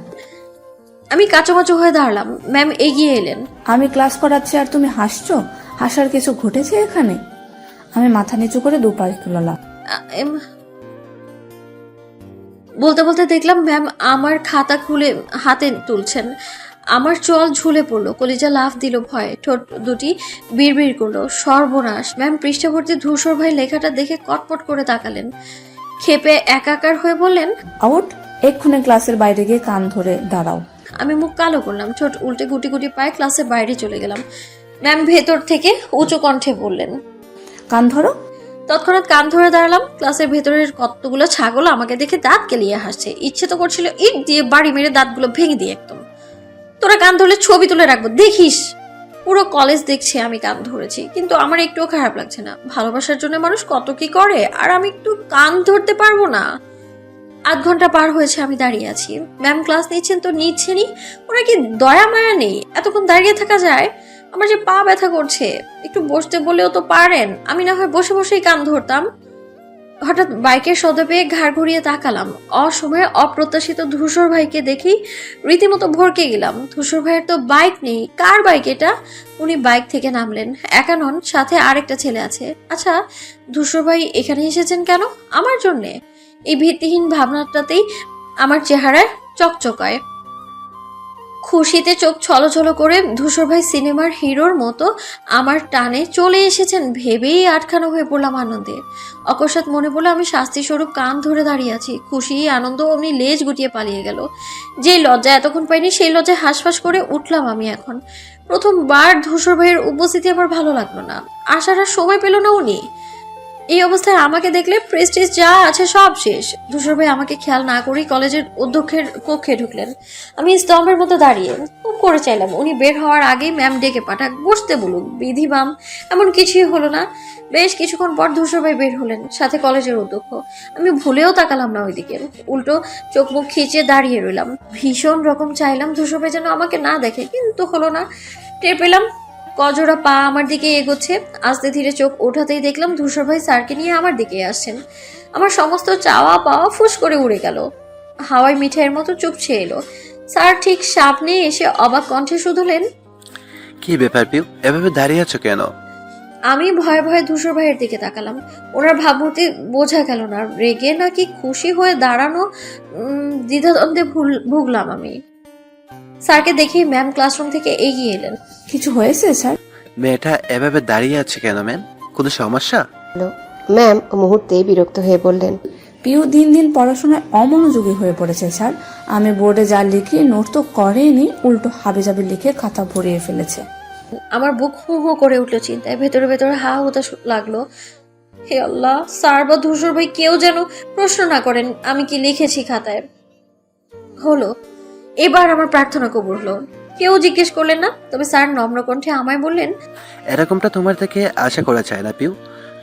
আমি কাঁচোমাচো হয়ে দাঁড়ালাম। ম্যাম এগিয়ে এলেন। আমি ক্লাস করাচ্ছি আর তুমি হাসছো? হাসার কিছু ঘটেছে এখানে? আমি মাথা নিচু করে দুপাশ তুললাম। বলতে বলতে দেখলাম ম্যাম আমার খাতা খুলে হাতে তুলছেন। আমার চল ঝুলে পড়লো, কলিজা লাফ দিল ভয়ে, ঠোঁট দুটি বিড়বিড় করলো। সর্বনাশ! ম্যাম পৃষ্ঠাভর্তি ধূসর ভাই লেখাটা দেখে কটপট করে তাকালেন, ক্ষেপে একাকার হয়ে বললেন, আউট! এক্ষুনি ক্লাসের বাইরে গিয়ে কান ধরে দাঁড়াও। আমি মুখ কালো করলাম, ঠোঁট উল্টে গুটি গুটি পায়ে ক্লাসের বাইরে চলে গেলাম। ম্যাম ভেতর থেকে উঁচু কণ্ঠে বললেন, কান ধরো। তৎক্ষণাৎ কান ধরে দাঁড়ালাম। ক্লাসের ভেতরের কতগুলো ছাগল আমাকে দেখে দাঁত কেলিয়ে হাসছে। ইচ্ছে তো করছিল ইট দিয়ে বাড়ি মেরে দাঁতগুলো ভেঙে দিয়ে একদম। তোরা কান ধরলে ছবি তুলে রাখবো, দেখিস। পুরো কলেজ দেখছে আমি কান ধরেছি, কিন্তু আমার একটুও খারাপ লাগছে না। ভালোবাসার জন্য মানুষ কত কি করে, আর আমি একটু কান ধরতে পারবো না? 8 ঘন্টা পার হয়েছে আমি দাঁড়িয়ে আছি। ম্যাম ক্লাস নিচ্ছেন তো নিচ্ছেনই, ওরা কি দয়া মায়া নেই? এতক্ষণ দাঁড়িয়ে থাকা যায়? আমার যে পা ব্যথা করছে, একটু বসতে বলেও তো পারেন, আমি না হয় বসে বসেই কান ধরতাম। হঠাৎ বাইকের শব্দ পেয়ে ঘাড় ঘুরিয়ে তাকালাম। অসময়ে অপ্রত্যাশিত ধূসর ভাইকে দেখি রীতিমতো ভরকে গেলাম। ধূসর ভাইয়ের তো বাইক নেই, কার বাইক এটা? উনি বাইক থেকে নামলেন। একা নন, সাথে আরেকটা ছেলে আছে। আচ্ছা, ধূসর ভাই এখানে এসেছেন কেন? আমার জন্যে? এই ভিত্তিহীন ভাবনাটাতেই আমার চেহারায় চকচকায়। খুশিতে চোখ ছলছল করে ধূসর ভাই সিনেমার হিরোর মতো আমার টানে চলে এসেছেন ভেবেই আটখানো হয়ে পড়লাম আনন্দে। অকস্মাৎ মনে পড়লো আমি শাস্তি স্বরূপ কান ধরে দাঁড়িয়ে আছি। খুশি আনন্দ অমনি লেজ গুটিয়ে পালিয়ে গেল। যে লজ্জা এতক্ষণ পাইনি সেই লজ্জায় হাঁসফাঁস করে উঠলাম আমি এখন। প্রথমবার ধূসর ভাইয়ের উপস্থিতি আমার ভালো লাগলো না। আসার আর সময় পেল না উনি। এই অবস্থায় আমাকে দেখলে প্রেস্টিজ যা আছে সব শেষ। ধূসর ভাই আমাকে খেয়াল না করেই কলেজের অধ্যক্ষের কক্ষে ঢুকলেন। আমি স্তম্ভের মতো দাঁড়িয়ে খুব করে চাইলাম উনি বের হওয়ার আগেই ম্যাম ডেকে পাঠাক, বসতে বলুক, বিধিবাম এমন কিছুই হলো না। বেশ কিছুক্ষণ পর ধূসর ভাই বের হলেন, সাথে কলেজের অধ্যক্ষ। আমি ভুলেও তাকালাম না ওইদিকে, উল্টো চোখ মুখ খিচিয়ে দাঁড়িয়ে রইলাম। ভীষণ রকম চাইলাম ধূসর ভাই যেন আমাকে না দেখে, কিন্তু হলো না। টের পেলাম কজোড়া পা আমার দিকে এগোচ্ছে। আস্তে ধীরে চোখ ওঠাতেই দেখলাম ধূসর ভাই স্যারকে নিয়ে আমার দিকে আসছেন। আমার সমস্ত চাওয়া পাওয়া ফুস করে উড়ে গেল, হাওয়ায় মিঠাইয়ের মতো চুপছে এলো। স্যার ঠিক সামনে এসে অবাক কণ্ঠে শুধলেন, কি ব্যাপার পিউ, এভাবে দাঁড়িয়ে আছো কেন? আমি ভয়ে ভয়ে ধূসর ভাইয়ের দিকে তাকালাম। ওনার ভাবমূর্তি বোঝা গেল না, রেগে নাকি খুশি হয়ে দাঁড়ানো, দ্বিধাদ্বন্দ্বে ভুগলাম আমি। স্যারকে দেখেই ম্যাম ক্লাসরুম থেকে এগিয়ে এলেন। কিছু হয়েছে স্যার? মেয়েটা এভাবে দাঁড়িয়ে আছে কেন ম্যাম? কোনো সমস্যা? ম্যাম মুহূর্তে বিরক্ত হয়ে বললেন, পিউ দিন দিন পড়াশোনায় অমনোযোগী হয়ে পড়েছে স্যার। আমি বোর্ডে যা লিখি নোট তো করেনি, উল্টো হাবিজাবি লিখে খাতা ভরিয়ে ফেলেছে। আমার বুক হু হু করে উঠলো চিন্তায়, ভেতরে ভেতরে হা হতে লাগলো। হে আল্লাহ, স্যার বা ধূসর ভাই কেউ যেন প্রশ্ন না করেন আমি কি লিখেছি খাতায়। হলো, এবার আমার প্রার্থনা কবুল হলো। কেউ জিজ্ঞেস করলেন না, তবে স্যার নম্র কণ্ঠে আমায় বললেন, এরকমটা তোমার থেকে আশা করা যায় না পিউ।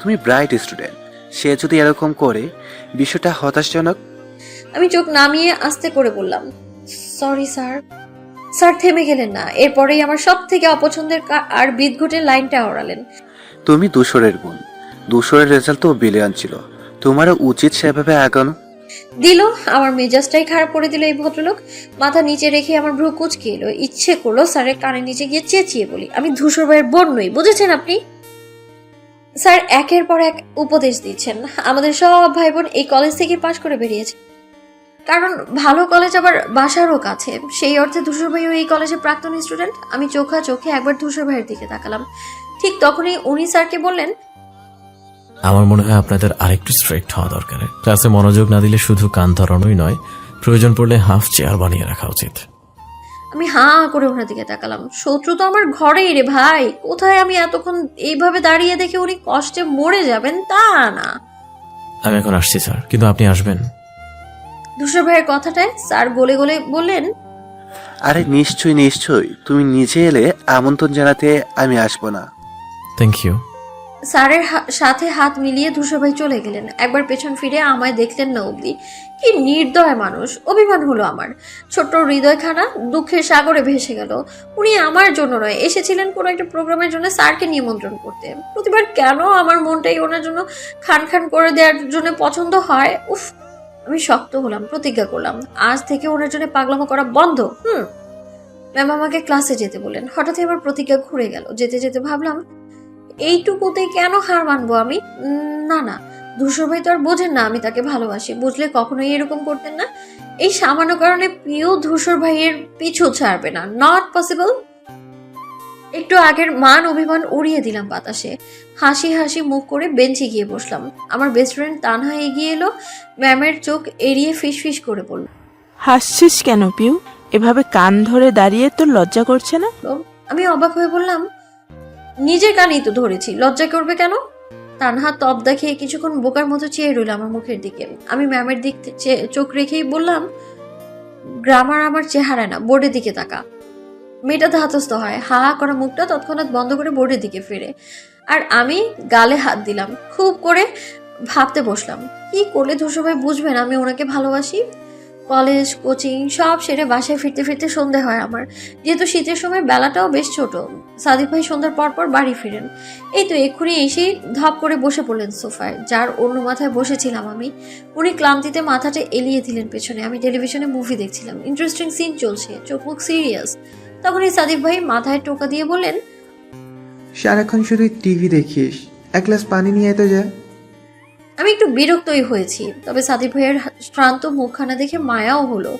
তুমি ব্রাইট স্টুডেন্ট, সে যদি এরকম করে বিষয়টা হতাশজনক। আমি চোখ নামিয়ে আস্তে করে বললাম, সরি স্যার। স্যার থেমে গেলেন না, এরপরেই আমার সব থেকে অপছন্দের আর বিদঘুটে লাইনটা ওড়ালেন, তুমি দূষরের বোন, দূষরের রেজাল্ট তো বিলিয়ন ছিল, তোমারও উচিত সেভাবে আগানো। দিল আমার মেজাজটাই খারাপ করে দিল এই ভদ্রলোক। মাথা নিচে রেখে আমার ভ্রু কুঁচকে এলো। ইচ্ছে করলো স্যারের কানে নিচে গিয়ে চেঁচিয়ে বলি, আমি ধূসর ভাইয়ের বোন নই, বুঝেছেন আপনি? স্যার একের পর এক উপদেশ দিচ্ছেন। আমাদের সব ভাই বোন এই কলেজ থেকে পাশ করে বেরিয়েছে, কারণ ভালো কলেজ আবার বাসারও কাছে। সেই অর্থে ধূসর ভাইও এই কলেজে প্রাক্তন স্টুডেন্ট। আমি চোখা চোখে একবার ধূসর ভাইয়ের দিকে তাকালাম। ঠিক তখনই উনি স্যারকে বললেন, আমার মনে হয় আপনাদের আরেকটু স্ট্রিক্ট হওয়া দরকার। ক্লাসে মনোযোগ না দিলে শুধু কান ধরানোই নয়, প্রয়োজন পড়লে হাফ চেয়ার বানিয়ে রাখা উচিত। আমি হাঁ করে ওনার দিকে তাকালাম। শত্রু তো আমার ঘরেই রে ভাই, কোথায় আমি এতক্ষণ এইভাবে দাঁড়িয়ে দেখে উনি কষ্টে মরে যাবেন তা না। আমি এখন আসছি স্যার, কিন্তু আপনি আসবেন? ধূসর ভাইয়ের কথাটায় স্যার গলে গলে বললেন, আরে নিশ্চয়ই নিশ্চয়ই, তুমি নিজে এলে আমন্ত্রণ জানাতে আমি আসবো না। Thank you. স্যারের সাথে হাত মিলিয়ে ধূসর ভাই চলে গেলেন। একবার পেছন ফিরে আমায় দেখলেন না অবধি। কি নির্দয় মানুষ! অভিমান হলো আমার। ছোট্ট হৃদয়খানা দুঃখের সাগরে ভেসে গেল। উনি আমার জন্য নয়, এসেছিলেন কোনো একটা প্রোগ্রামের জন্য স্যারকে নিমন্ত্রণ করতে। প্রতিবার কেন আমার মনটাই ওনার জন্য খান খান করে দেওয়ার জন্য পছন্দ হয়। উফ, আমি শক্ত হলাম, প্রতিজ্ঞা করলাম আজ থেকে ওনার জন্য পাগলামো করা বন্ধ। ম্যাম আমাকে ক্লাসে যেতে বললেন। হঠাৎই আমার প্রতিজ্ঞা ঘুরে গেল। যেতে যেতে ভাবলাম, এইটুকুতে কেন হার মানবো আমি? না না, ধূসর ভাই তো আর বোঝেন না আমি তাকে ভালোবাসি। বুঝলে কখনোই এরকম করতেন না। এই সামান্য কারণে প্রিয় ধূসর ভাইয়ের পিছু ছাড়বে না, নট পসিবল। একটু আগের মান অভিমান উড়িয়ে দিলাম বাতাসে। হাসি হাসি মুখ করে বেঞ্চে গিয়ে বসলাম। আমার বেস্ট ফ্রেন্ড তানহা এগিয়ে এলো। ম্যামের চোখ এড়িয়ে ফিসফিস করে বলল, হাসছিস কেন পিউ? এভাবে কান ধরে দাঁড়িয়ে তোর লজ্জা করছে না? আমি অবাক হয়ে বললাম, নিজের কানেই তো ধরেছি, লজ্জা করবে কেন? তানহা তপ দেখে কিছুক্ষণ বোকার মতো চেয়ে রইল আমার মুখের দিকে। আমি ম্যামের দিক চোখ রেখেই বললাম, গ্রামার আমার চেহারা না, বোর্ডের দিকে তাকা। মেয়েটা ধাতস্থ হয়, হা হা করা মুখটা তৎক্ষণাৎ বন্ধ করে বোর্ডের দিকে ফিরে। আর আমি গালে হাত দিলাম, খুব করে ভাবতে বসলাম, কি করলে ধূসর ভাই বুঝবেন আমি ওনাকে ভালোবাসি। কলেজ কোচিং সব সেরে বাসায় ফিরতে ফিরতে সন্ধে হয় আমার। যেহেতু শীতের সময় বেলাটাও বেশ ছোট, সাদিক ভাই সন্ধ্যার পর পর বাড়ি ফিরেন। এই তো এক্ষুনি এসেই ধপ করে বসে পড়লেন সোফায়, যার অন্য মাথায় বসেছিলাম আমি। উনি ক্লান্তিতে মাথাটা এলিয়ে দিলেন পেছনে। আমি টেলিভিশনে মুভি দেখছিলাম, ইন্টারেস্টিং সিন চলছে, চোখ মুখ সিরিয়াস। তখনই সাদিক ভাই মাথায় টোকা দিয়ে বললেন, সারাক্ষণ শুধু টিভি দেখিস, এক গ্লাস পানি নিয়ে তো যা। আমি একটু বিরক্তই হয়েছি, তবে সাদিক ভাইয়ের শ্রান্ত মুখখানা দেখে মায়াও হলো।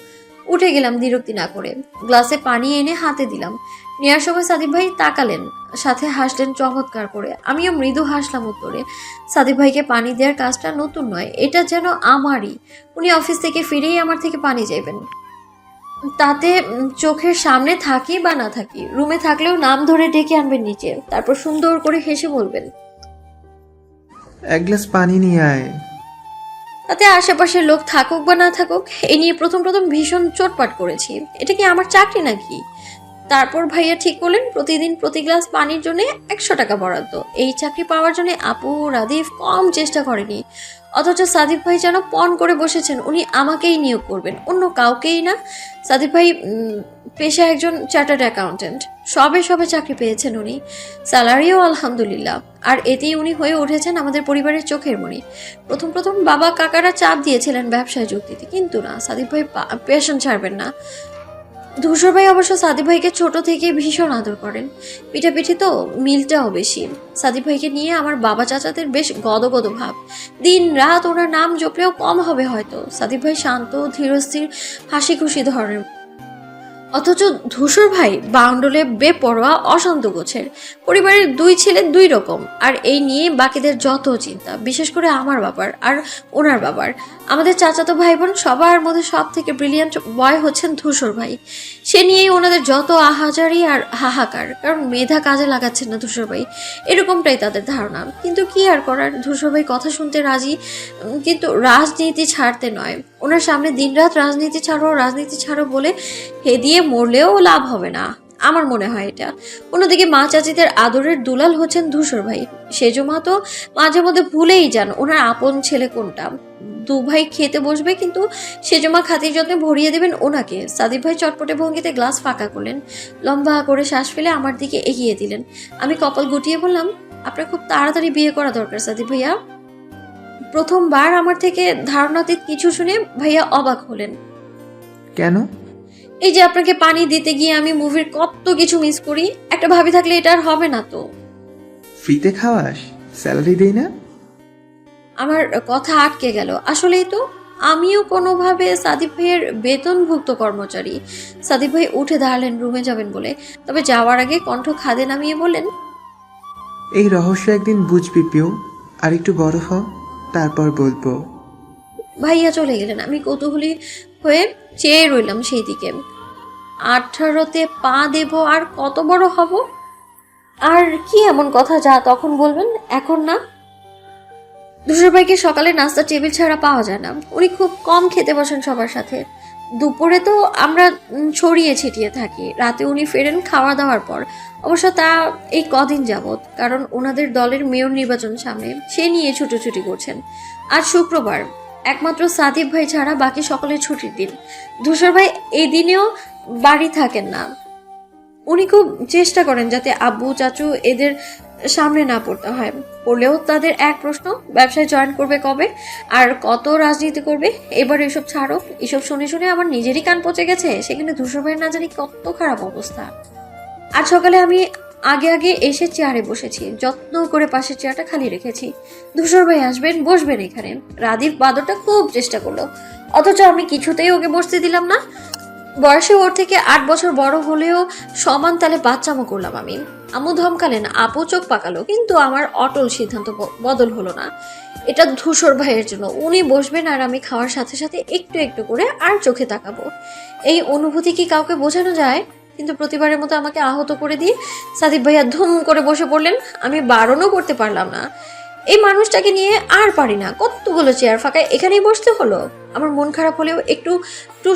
উঠে গেলাম বিরক্তি না করে। গ্লাসে পানি এনে হাতে দিলাম। নেওয়ার সময় সাদিক ভাই তাকালেন, সাথে হাসলেন চমৎকার করে। আমিও মৃদু হাসলাম উত্তরে। সাদিক ভাইকে পানি দেওয়ার কাজটা নতুন নয়, এটা যেন আমারই। উনি অফিস থেকে ফিরেই আমার থেকে পানি চাইবেন, তাতে চোখের সামনে থাকি বা না থাকি। রুমে থাকলেও নাম ধরে ডেকে আনবেন নিচে, তারপর সুন্দর করে হেসে বলবেন, এক গ্লাস পানি নিয়ে আয়। তাতে আশেপাশের লোক থাকুক বা না থাকুক, এ নিয়ে প্রথম ভীষণ চোটপাট করেছি। এটা কি আমার চাকরি নাকি? তারপর ভাইয়া ঠিক করলেন প্রতিদিন প্রতি গ্লাস পানির জন্য 100 টাকা বরাদ্দ। এই চাকরি পাওয়ার জন্য আপু রাদিফ কম চেষ্টা করেনি, অথচ সাদিক ভাই যেন পণ করে বসেছেন উনি আমাকেই নিয়োগ করবেন, অন্য কাউকেই না। সাদিক ভাই পেশায় একজন চার্টার্ড অ্যাকাউন্টেন্ট, সবে চাকরি পেয়েছেন উনি, স্যালারিও আলহামদুলিল্লাহ। আর এতেই উনি হয়ে উঠেছেন আমাদের পরিবারের চোখের মণি। প্রথম বাবা কাকারা চাপ দিয়েছিলেন ব্যবসায় যোগ দিতে, কিন্তু না, সাদিক ভাই পেশন ছাড়বেন না। ধূসর ভাই অবশ্য সাদিক ভাইকে ছোট থেকে ভীষণ আদর করেন, পিঠাপিঠি তো মিলটাও বেশি। সাদিক ভাইকে নিয়ে আমার বাবা চাচাদের বেশ গদগদ ভাব, দিন রাত ওনার নাম জপলেও কম হবে হয়তো। সাদিক ভাই শান্ত ধীরস্থির হাসি খুশি ধরনের, অথচ ধূসর ভাই বাউন্ডলে বেপরোয়া অশান্ত গোছের। পরিবারের 2 ছেলে 2 রকম, আর এই নিয়ে বাকিদের যত চিন্তা, বিশেষ করে আমার বাবার আর ওনার বাবার। আমাদের চাচাতো ভাই বোন সবার মধ্যে সব থেকে ব্রিলিয়ান্ট বয় হচ্ছেন ধূসর ভাই। সে নিয়েই ওনাদের যত আহাজারি আর হাহাকার, কারণ মেধা কাজে লাগাচ্ছেন না ধূসর ভাই, এরকমটাই তাদের ধারণা। কিন্তু কি আর করার, ধূসর ভাই কথা শুনতে রাজি, কিন্তু রাজনীতি ছাড়তে নয়। ওনার সামনে দিনরাত রাজনীতি ছাড়ো বলে হেদিয়ে মরলেও লাভ হবে না, আমার মনে হয় এটা। অন্যদিকে মা চাচিদের আদরের দুলাল হচ্ছেন ধূসর ভাই। সেজমা তো মাঝে মধ্যে ভুলেই যান ওনার আপন ছেলে কোনটা। 2 ভাই খেতে বসবে, কিন্তু সেজমা খাতির যত্নে ভরিয়ে দেবেন ওনাকে। সাদিক ভাই চটপটে ভঙ্গিতে গ্লাস ফাঁকা করলেন, লম্বা করে শ্বাস ফেলে আমার দিকে এগিয়ে দিলেন। আমি কপাল গুটিয়ে বললাম, আপনার খুব তাড়াতাড়ি বিয়ে করা দরকার সাদিক ভাইয়া। প্রথমবার আমার থেকে ধারণাতীত কিছু শুনে ভাইয়া অবাক হলেন। কেন? এই যে আপনাকে পানি দিতে গিয়ে আমি মুভির কত কিছু মিস করি, একটা ভাবি থাকলে এটা আর হবে না তো। ফ্রিতে খাওয়াস, স্যালারি দেই না? আমার কথা আটকে গেল। আসলেই তো, আমিও কোনোভাবে সাদিক ভাইয়ের বেতনভুক্ত কর্মচারী। সাদিক ভাই উঠে দাঁড়ালেন রুমে যাবেন বলে, তবে যাওয়ার আগে কণ্ঠ খাদে নামিয়ে বললেন, এই রহস্য একদিন বুঝবি পিউ, আর একটু বড় হ, তারপর বলবো। ভাইয়া চলে গেলেন। আমি কৌতূহলী হয়ে চেয়ে রইলাম সেই দিকে। 18তে পা দেব, আর কত বড় হব? আর কি এমন কথা যা তখন বলবেন, এখন না? ধূসর ভাইকে সকালে নাস্তা টেবিল ছাড়া পাওয়া যায় না, উনি খুব কম খেতে বসেন সবার সাথে। দুপুরে তো আমরা ছড়িয়ে ছিটিয়ে থাকি, রাতে উনি ফেরেন খাওয়া দাওয়ার পর। অবশ্য তা এই কদিন যাবৎ, কারণ ওনাদের দলের মেয়র নির্বাচন সামনে, সে নিয়ে ছুটোছুটি করছেন। আজ শুক্রবার, একমাত্র সাদিক ভাই ছাড়া বাকি সকলের ছুটির দিন। ধূসর ভাই এই দিনেও বাড়ি থাকেন না। উনি খুব চেষ্টা করেন যাতে আব্বু চাচু এদের সামনে না পড়তে হয়। পড়লেও তাদের এক প্রশ্ন, ব্যবসায় জয়েন করবে কবে, আর কত রাজনীতি করবে। এবার এসব ছাড়ো, এসব শুনে আমার নিজেরই কান পচে গেছে। সেখানে ধূসর ভাইয়ের না জানি কত খারাপ অবস্থা। আজ সকালে আমি আগে এসে চেয়ারে বসেছি, যত্ন করে পাশের চেয়ারটা খালি রেখেছি। ধূসর ভাই আসবেন, বসবেন এখানে। রাদীপ বাদরটা খুব চেষ্টা করলো, অথচ আমি কিছুতেই ওকে বসতে দিলাম না। বয়সে ওর থেকে 8 বছর বড় হলেও সমান তালে বাচ্চামো করলাম আমি। আম্মু ধমকালেন, আপু চোখ পাকালো, কিন্তু আমার অটল সিদ্ধান্ত বদল হলো না। এটা ধূসর ভাইয়ের জন্য, উনি বসবেন আর আমি খাওয়ার সাথে সাথে একটু একটু করে আর চোখে তাকাবো। এই অনুভূতি কি কাউকে বোঝানো যায়? কিন্তু প্রতিবারের মতো আমাকে আহত করে দিয়ে সাদিক ভাইয়া ধুম করে বসে পড়লেন। আমি বারণও করতে পারলাম না। এই মানুষটাকে নিয়ে আর পারি না, কতগুলো চেয়ার ফাঁকায় এখানেই বসতে হলো। আমার মন খারাপ হলেও একটু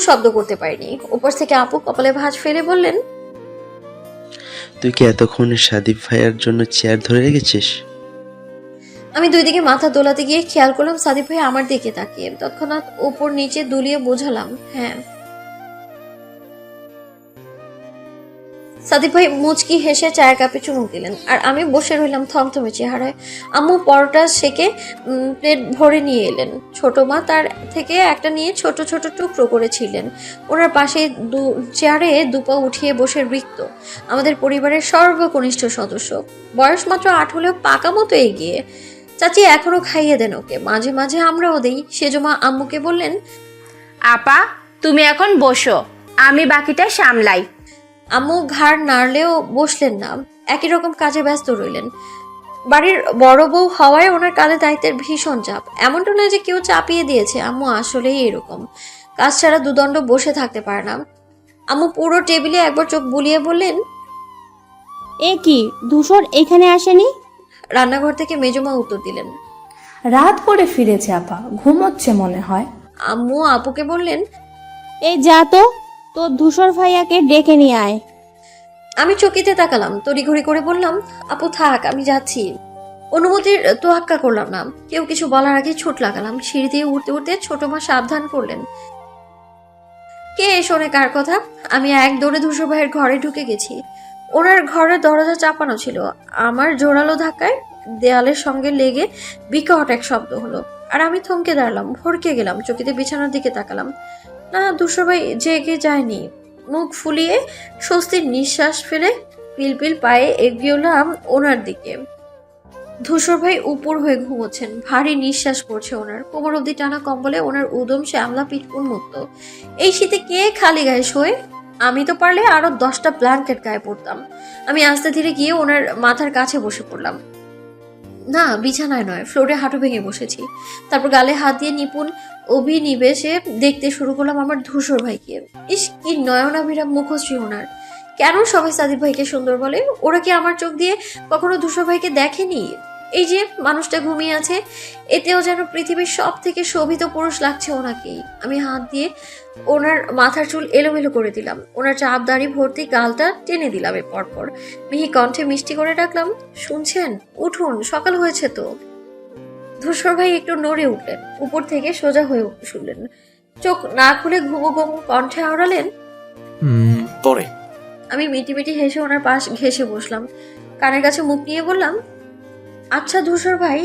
শব্দ করতে পারিনি। উপর থেকে আপু কপালে ভাঁজ ফেলে বললেন, তুই কি এতক্ষণ সাদিক ভাইয়ার জন্য চেয়ার ধরে রেখেছিস? আমি 2 দিকে মাথা দোলাতে গিয়ে খেয়াল করলাম সাদিক ভাই আমার দিকে তাকিয়ে। তৎক্ষণাৎ উপর নিচে দুলিয়ে বোঝালাম, হ্যাঁ। সাদিক ভাই মুচকি হেসে চায়ের কাপে চুমুক দিলেন, আর আমি বসে রইলাম থমথমে চেহারায়। আম্মু পরোটা সেকে প্লেট ভরে নিয়ে এলেন। ছোট মা তার থেকে একটা নিয়ে ছোট ছোট টুকরো করেছিলেন। ওনার পাশে চেয়ারে 2 পা উঠিয়ে বসে রিক্ত আমাদের পরিবারের সর্বকনিষ্ঠ সদস্য, বয়স মাত্র 8 হলেও পাকা মতো এগিয়ে। চাচি এখনো খাইয়ে দেন ওকে, মাঝে মাঝে আমরাও দেই। সেজমা আম্মুকে বললেন, আপা তুমি এখন বসো, আমি বাকিটা সামলাই। আম্মু ঘাড় নাড়লেও বসলেন না, একই রকম কাজে ব্যস্ত রইলেন। বাড়ির বড় বউ হওয়ায় ওনার কাঁধে দায়িত্বের ভীষণ চাপ। এমনটা নয় যে কেউ চাপিয়ে দিয়েছে, আম্মু আসলেই এরকম, কাজ ছাড়া দুদণ্ড বসে থাকতে পারে না। আম্মু পুরো টেবিলে একবার চোখ বুলিয়ে বললেন, এ কি, ধূসর এখানে আসেনি? রান্নাঘর থেকে মেজমা উত্তর দিলেন। রাত করে ফিরেছে আপা, ঘুমোচ্ছে মনে হয়। আম্মু আপুকে বললেন, এই যা তো, তোর ধূসর ভাইয়াকে ডেকে নিয়ে আয়। আমি চকিতে তাকালাম, তড়িঘড়ি করে বললাম, আপু থাক, আমি যাচ্ছি। অনুমতির তোয়াক্কা করলাম না, কেউ কিছু বলার আগে ছুট লাগালাম। সিঁড়ি দিয়ে উঠতে উঠতে ছোট মা সাবধান করলেন, কে শোনে কার কথা। আমি এক দৌড়ে ধূসর ভাইয়ের ঘরে ঢুকে গেছি। ওনার ঘরের দরজা চাপানো ছিল। আমার জোরালো ধাক্কায় দেয়ালের সঙ্গে লেগে বিকট এক শব্দ হলো, আর আমি থমকে দাঁড়ালাম, ভরকে গেলাম। চকিতে বিছানার দিকে তাকালাম, না, ধূসর ভাই জেগে যায়নি। মুখ ফুলিয়ে স্বস্তির নিঃশ্বাস ফেলে পিলপিল পায়ে এগিয়ে এলাম ওনার দিকে। ধূসর ভাই উপর হয়ে ঘুমোচ্ছেন, ভারী নিঃশ্বাস পড়ছে ওনার। কোমর অবধি টানা কম্বলে ওনার উদম শ্যামলা পিঠ উন্মুক্ত। এই শীতে কে খালি গায়ে শোয়? আমি তো পারলে আরো 10টা ব্ল্যাঙ্কেট গায়ে পড়তাম। আমি আস্তে ধীরে গিয়ে ওনার মাথার কাছে বসে পড়লাম। না, বিছানায় নয়, ফ্লোরে হাঁটু ভেঙে বসেছি। তারপর গালে হাত দিয়ে নিপুণ অভিনিবেশে দেখতে শুরু করলাম আমার ধূসর ভাইকে। ইস, কি নয়নাভিরাম মুখশ্রী ওনার! কেন সবাই সাদিক ভাইকে সুন্দর বলে? ওরা কি আমার চোখ দিয়ে কখনো ধূসর ভাইকে দেখেনি? এই যে মানুষটা ঘুমিয়ে আছে, এতেও যেন পৃথিবীর সব থেকে শোভিত পুরুষ লাগছে ওনাকেই। আমি হাত দিয়ে ওনার মাথার চুল এলোমেলো করে দিলাম, ওনার চাপ দাড়ি ভর্তি গালটা টেনে দিলাম। পরপর মিহি কণ্ঠে মিষ্টি করে ডাকলাম, শুনছেন? উঠুন, সকাল হয়েছে তো। ধূসর ভাই একটু নড়ে উঠলেন, উপর থেকে সোজা হয়ে শুনলেন, চোখ না খুলে ঘুমো ঘুমো কণ্ঠে আওড়ালেন, পরে। আমি মিটি মিটি হেসে ওনার পাশ ঘেসে বসলাম, কানের কাছে মুখ নিয়ে বললাম, আচ্ছা ধূসর ভাই,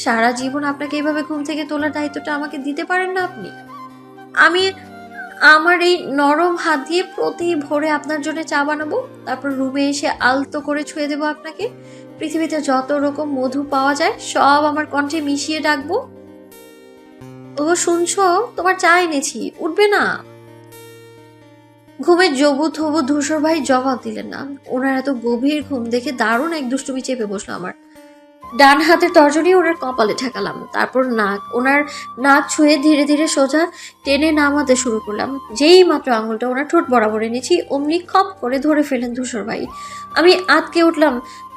সারা জীবন আপনাকে এইভাবে ঘুম থেকে তোলার দায়িত্বটা আমাকে দিতে পারেন না আপনি? আমি আমার এই নরম হাত দিয়ে প্রতি ভোরে আপনার জন্য চা বানাবো, তারপর রুমে এসে আলতো করে ছুঁয়ে দেবো আপনাকে। পৃথিবীতে যত রকম মধু পাওয়া যায় সব আমার কণ্ঠে মিশিয়ে ডাকবো। ও শুনছো, তোমার চা এনেছি, উঠবে না? ঘুমের জবু থবু ধূসর ভাই জবাব দিলেন না। ওনার এত গভীর ঘুম দেখে দারুণ এক দুষ্টুমি চেপে বসলো আমার। ডান হাতের তর্জনী ওনার কপালে ঠেকালাম, তারপর ওনার নাক ছুঁয়ে ধীরে ধীরে সোজা টেনে নামাতে শুরু করলাম। যেই মাত্র আঙুলটা ওনার ঠোঁট বরাবর এনেছি, অমনি খপ করে ধরে ফেলেন ধূসর ভাই। আমি আটকে উঠলাম,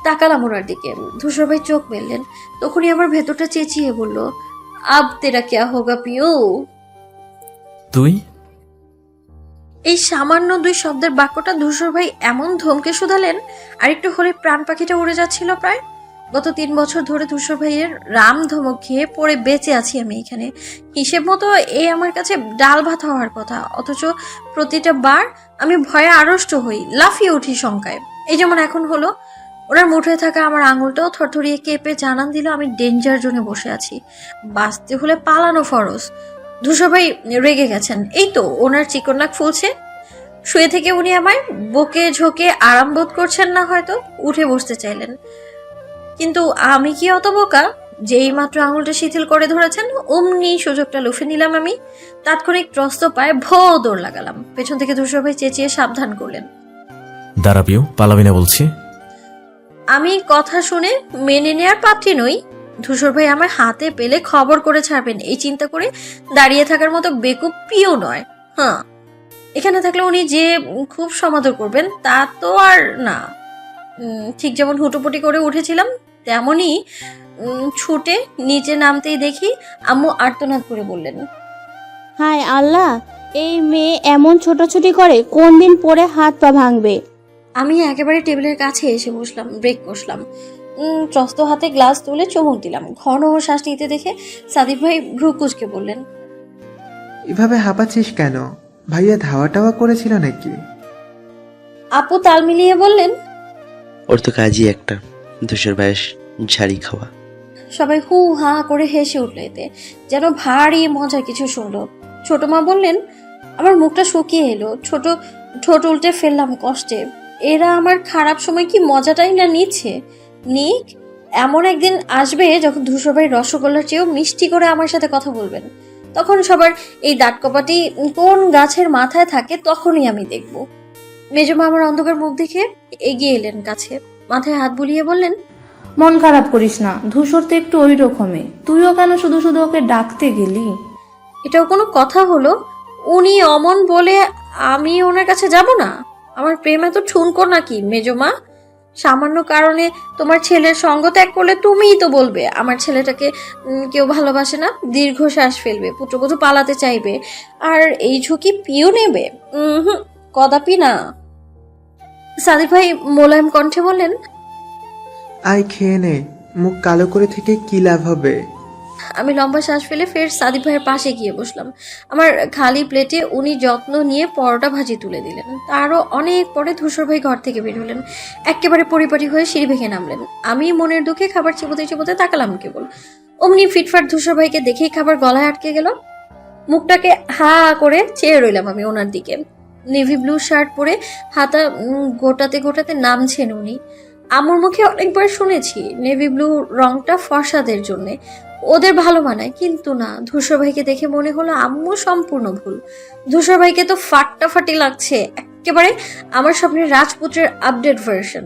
তাকালাম ওনার দিকে। ধূসর ভাই চোখ মেললেন, তখনই আমার ভেতরটা চেঁচিয়ে বলল, আব তেরা ক্যা হোগা পিও? তুই? এই সামান্য 2 শব্দের বাক্যটা ধূসর ভাই এমন ধমকে শুধালেন, আর একটু হলে প্রাণ পাখিটা উড়ে যাচ্ছিল প্রায়। গত 3 বছর ধরে ধূসর ভাইয়ের রাম ধমক খেয়ে পড়ে বেঁচে আছি আমি এখানে। হিসেব মতো এ আমার কাছে ডাল ভাত হওয়ার কথা, অথচ প্রতিটা বার আমি ভয়ে আড়ষ্ট হই, লাফিয়ে উঠি শঙ্কায়। এই যেমন এখন হলো। ওনার মুঠোয় থাকা আমার আঙুলটাও থরথরিয়ে কেঁপে জানান দিল আমি ডেঞ্জার জোনে বসে আছি, বাঁচতে হলে পালানো ফরজ। ধূসর ভাই রেগে গেছেন, এই তো ওনার চিকন নাক ফুলছে। শুয়ে থেকে উনি আমায় বকে ঝোঁকে আরাম বোধ করছেন না, হয়তো উঠে বসতে চাইলেন, কিন্তু আমি কি অত বোকা? যেই মাত্র আঙুলটা শিথিল করে ধরেছেন, অমনি সুযোগটা লুফে নিলাম আমি। তাৎক্ষণিক ত্রস্ত পায়ে ভো দৌড় লাগালাম। পেছন থেকে ধূসর ভাই চেঁচিয়ে সাবধান করলেন, দাঁড়াবিও, পালাবি না বলছি। আমি কথা শুনে মেনে নেয়ার পাত্রী নই। ধূসর ভাই আমার হাতে পেলে খবর করে ছাড়বেন এই চিন্তা করে দাঁড়িয়ে থাকার মতো বেকুপিও নয়। হ্যাঁ, এখানে থাকলে উনি যে খুব সমাদর করবেন তা তো আর না। ঠিক যেমন হুটোপুটি করে উঠেছিলাম, তেমনই ছুটে নিচে নামতেই দেখি আম্মু আর্তনাদ করে বললেন, হায় আল্লাহ, এই মেয়ে এমন ছোটাছুটি করে, কোন দিন পরে হাত পা ভাঙবে। আমি একেবারে টেবিলের কাছে এসে বসলাম, ব্রেক কষলাম, ত্রস্ত হাতে গ্লাস তুলে চুমুক দিলাম। ঘন শ্বাস নিতে দেখে সাদিক ভাই ভ্রু কুঁচকে বললেন, এভাবে হাঁপাচ্ছিস কেন? ভাইয়া ধাওয়া টাওয়া করেছিল নাকি? আপু তাল মিলিয়ে বললেন, ওর তো কাজই একটা, ধূসর ভাইয়ের ঝাড়ি খাওয়া। সবাই হু হা করে হেসে উঠল, এতে যেন ভারী মজার কিছু শুনলো। ছোট মা বললেন, আমার মুখটা শুকিয়ে এলো, ছোট ঠোঁট উল্টে ফেললাম কষ্টে। এরা আমার খারাপ সময় কি মজাটাই না নিচ্ছে। নিক, এমন একদিন আসবে যখন ধূসর ভাই রসগোল্লার চেয়েও মিষ্টি করে আমার সাথে কথা বলবেন। তখন সবার এই দাঁত কপাটি কোন গাছের মাথায় থাকে তখনই আমি দেখব। মেজমা আমার অন্ধকার মুখ দেখে এগিয়ে এলেন কাছে, মাথায় হাত বুলিয়ে বললেন, মন খারাপ করিস না, ধূসর তো একটু ওই রকমই, তুইও কেন শুধু শুধু ওকে ডাকতে গেলি? এটাও কোনো কথা হলো? উনি অমন বলে আমি ওনার কাছে যাব না? আমার প্রেম এত ঠুনকো নাকি মেজমা? সামান্য কারণে তোমার ছেলের সঙ্গ ত্যাগ করলে তুমিই তো বলবে আমার ছেলেটাকে কেউ ভালোবাসে না, দীর্ঘশ্বাস ফেলবে, পুত্রবধূ পালাতে চাইবে, আর এই ঝুঁকি পিও নেবে? কদাপি না। সাদিক ভাই মোলায়েম কণ্ঠে বললেন, আয় খেয়ে নে, মুখ কালো করে থেকে কি লাভ হবে? আমি লম্বা শ্বাস ফেলে ফের সাদিক ভাইয়ের পাশে গিয়ে বসলাম। আমার খালি প্লেটে উনি যত্ন নিয়ে পরোটা ভাজি তুলে দিলেন। তারও অনেক পরে ধূসর ভাই ঘর থেকে বের হলেন, একেবারে পরিপাটি হয়ে সিঁড়ি ভেঙে নামলেন। আমি মনের দুঃখে খাবার চিবোতে চিবোতে তাকালাম কেবল। অমনি ফিটফাট ধূসর ভাইকে দেখেই খাবার গলায় আটকে গেল। মুখটাকে হা করে চেয়ে রইলাম আমি ওনার দিকে। নেভি ব্লু শার্ট পরে হাতা গোটাতে গোটাতে নামছেন উনি। আম্মুর মুখে অনেকবার শুনেছি নেভি ব্লু রংটা ফর্সাদের জন্যে, ওদের ভালো মানায়, কিন্তু না, ধূসর ভাইকে দেখে মনে হলো আম্মু সম্পূর্ণ ভুল। ধূসর ভাইকে তো ফাটাফাটি লাগছে, একেবারে আমার স্বপ্নের রাজপুত্রের আপডেট ভার্সন।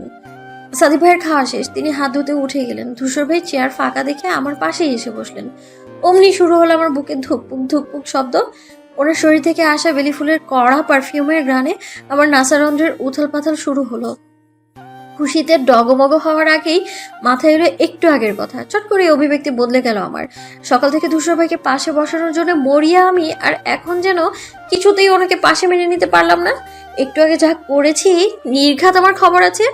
সাদিক ভাইয়ের খাওয়া শেষ, তিনি হাত ধুতে উঠে গেলেন। ধূসর ভাই চেয়ার ফাঁকা দেখে আমার পাশেই এসে বসলেন। অমনি শুরু হলো আমার বুকে ধুকপুক ধুকপুক শব্দ। ওনার শরীর থেকে আসা বেলি ফুলের কড়া পারফিউমের গ্রানে আমার নাসারন্ধ্রের উথাল পাথাল শুরু হলো। খুশিতে ডগমগ হওয়ার আগেই মাথায় এলো একটু আগের কথা। চট করে অভিব্যক্তি বদলে গেল আমার। সকাল থেকে ধূসর ভাইকে পাশে বসানোর জন্য মরিয়া আমি, আর এখন যেন কিছুতেই ওনাকে পাশে মেনে নিতে পারলাম না। একটু আগে যা করেছি নির্ঘাত আমার খবর আছে।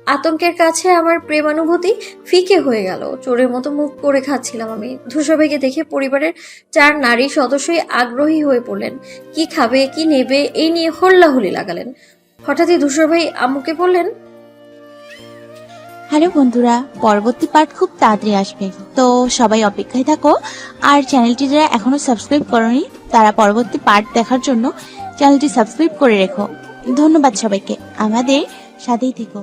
আতঙ্কের কাছে আমার প্রেমানুভূতি ফিকে হয়ে গেল। চোরের মতো মুখ করে খাচ্ছিলাম আমি। ধূসর ভাইকে দেখে পরিবারের 4 নারী সদস্যই আগ্রহী হয়ে পড়লেন। কি খাবে কি নেবে এই নিয়ে হল্লাহুলি লাগালেন। হঠাৎই ধূসর ভাই আম্মুকে বললেন, হ্যালো বন্ধুরা, পরবর্তী পার্ট খুব তাড়াতাড়ি আসবে, তো সবাই অপেক্ষায় থাকো। আর চ্যানেলটি যারা এখনো সাবস্ক্রাইব করনি তারা পরবর্তী পার্ট দেখার জন্য চ্যানেলটি সাবস্ক্রাইব করে রেখো। ধন্যবাদ সবাইকে, আমাদের সাথেই থেকো।